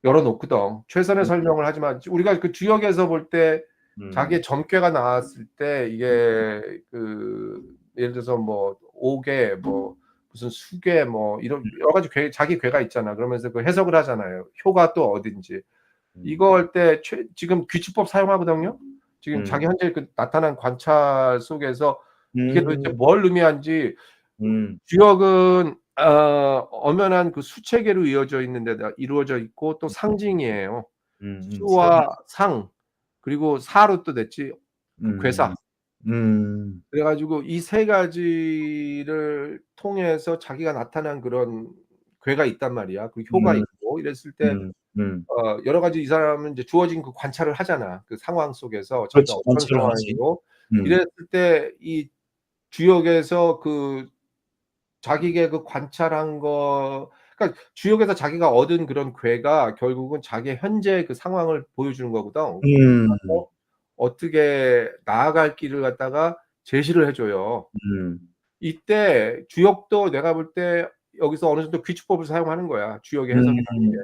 열어 놓거든. 최선의 음. 설명을 하지만 우리가 그 주역에서 볼 때 음. 자기의 점괘가 나왔을 때 음. 이게 예를 들어서 뭐 옥에 뭐 무슨 수괴 뭐 이런 여러 가지 자기 궤가 있잖아. 그러면서 그 해석을 하잖아요. 효가 또 어딘지. 음. 이거 할 때 지금 귀축법 사용하거든요. 지금 자기 음. 현재 나타난 관찰 속에서 이게 도대체 음. 뭘 의미하는지 음. 주역은 엄연한 그 수체계로 이루어져 있고 또 상징이에요. 상. 수와 상 그리고 사로 또 됐지 그 괴사. 음. 음. 그래 가지고 이 세 가지를 통해서 자기가 나타난 그런 괴가 있단 말이야. 그 효가 음. 있고 이랬을 때 음. 음. 여러 가지 이 사람은 이제 주어진 그 관찰을 하잖아. 그 상황 속에서 자기가 그렇지. 어떤 관찰을 하지. 상황이고 음. 이랬을 때 이 주역에서 자기의 그 관찰한 거 그러니까 주역에서 자기가 얻은 그런 괴가 결국은 자기의 현재 그 상황을 보여주는 거거든. 음. 그래서 어떻게 나아갈 길을 갖다가 제시를 해 줘요. 음. 이때 주역도 내가 볼 때 여기서 어느 정도 귀축법을 사용하는 거야, 주역의 음. 해석이라는 게.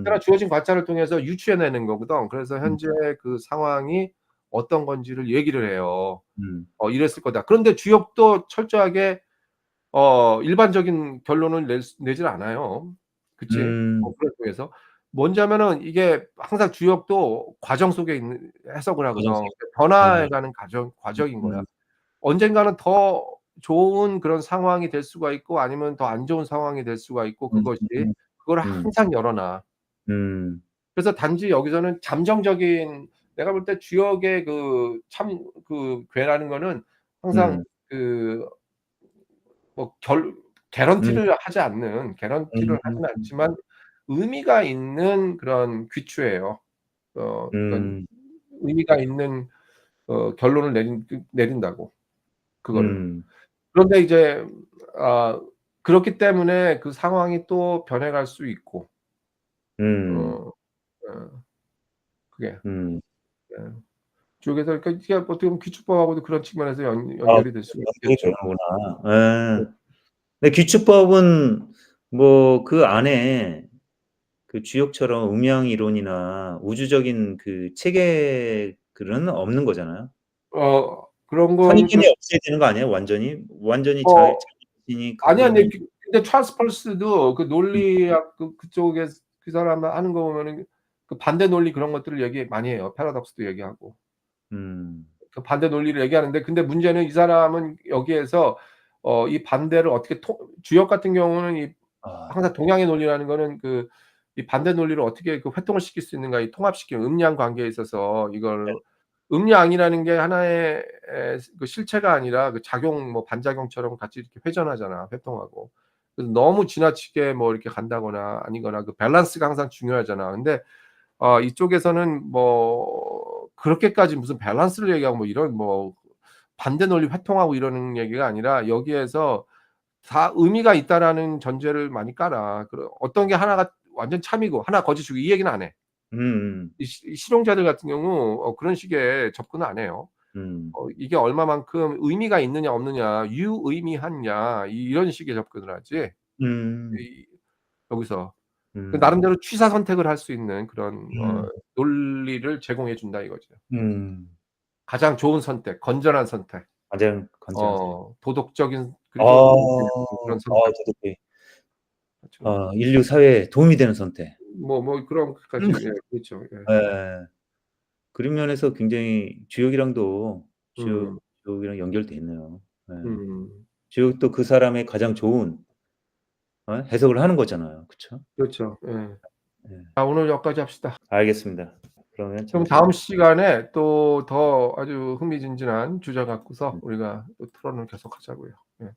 그러니까 음. 주어진 관찰을 통해서 유추해 내는 거거든. 그래서 음. 현재 그 상황이 어떤 건지를 얘기를 해요. 음. 이랬을 거다. 그런데 주역도 철저하게 일반적인 결론을 내질 않아요. 그치? 음. 그걸 통해서. 뭔지 하면은 이게 항상 주역도 과정 속에 있는 해석을 하거든. 가정식. 변화해 음. 가는 과정인 거야. 음. 언젠가는 더 좋은 그런 상황이 될 수가 있고 아니면 더 안 좋은 상황이 될 수가 있고 음. 그것이 음. 그거를 음. 항상 열어 놔. 음. 그래서 단지 여기서는 잠정적인 내가 볼 때 주역의 괴라는 거는 항상 음. 그 뭐 음. 개런티를 음. 하지는 않지만 의미가 있는 그런 귀추예요. 그러니까 음. 의미가 있는 결론을 내린다고 그거를. 음. 그런데 이제 아 그렇기 때문에 그 상황이 또 변해갈 수 있고 음. 어 어 그게 음. 예. 쪽에서 그러니까 이게 어떻게 보면 귀축법하고도 그런 측면에서 아, 연결이 될 수가 연결이 있겠죠. 되는구나. 네. 예. 근데 귀축법은 뭐 그 안에 그 주역처럼 음양 이론이나 우주적인 그 체계들은 없는 거잖아요. 그런 건 선입견이 없어야 되는 거 아니에요, 완전히? 완전히 어 자기 자신이 아니, 갖고 아니. 있는. 근데 찰스 펄스도 그 음. 논리학 그쪽에 그 사람 하는 거 보면은 그 반대 논리 그런 것들을 얘기 많이 해요. 패러독스도 얘기하고. 음. 그 반대 논리를 얘기하는데 근데 문제는 이 사람은 여기에서 이 반대를 어떻게 주역 같은 경우는 아. 항상 동양의 논리라는 거는 이 반대 논리를 어떻게 회통을 시킬 수 있는가 이 통합시키는 음양 관계에 있어서 이걸 음양이라는 게 하나의 그 실체가 아니라 그 작용 뭐 반작용처럼 같이 이렇게 회전하잖아, 회통하고. 그래서 너무 지나치게 뭐 이렇게 간다거나 아니거나 그 밸런스가 항상 중요하잖아. 근데 이쪽에서는 뭐 그렇게까지 무슨 밸런스를 얘기하고 뭐 이런 뭐 반대 논리 회통하고 이러는 얘기가 아니라 여기에서 다 의미가 있다라는 전제를 많이 깔아. 어떤 게 하나가 완전 참이고 하나 거짓이고 이 얘기는 안 해. 음. 이 실용자들 같은 경우 그런 식의 접근을 안 해요. 음. 이게 얼마만큼 의미가 있느냐 없느냐, 유의미하냐 이런 식의 접근을 하지. 음. 이 여기서 음. 나름대로 취사 선택을 할 수 있는 그런 음. 논리를 제공해 준다 이거죠. 음. 가장 좋은 선택, 건전한 선택, 가장 건전한 선택. 도덕적인 아. 그리고 의미있는 그런 선택. 도덕적인. 그렇죠. 인류 사회에 도움이 되는 선택. 그런 것까지 예 그렇죠. 예. 예. 그런 면에서 굉장히 음. 주역이랑 연결돼 있네요. 예. 음. 주역도 그 사람의 가장 좋은 해석을 하는 거잖아요. 그쵸? 그렇죠. 예. 예. 자 오늘 여기까지 합시다. 알겠습니다. 그러면 그럼 잠시 다음 시간에 또 더 아주 흥미진진한 주제 갖고서 우리가 또 토론을 계속하자고요.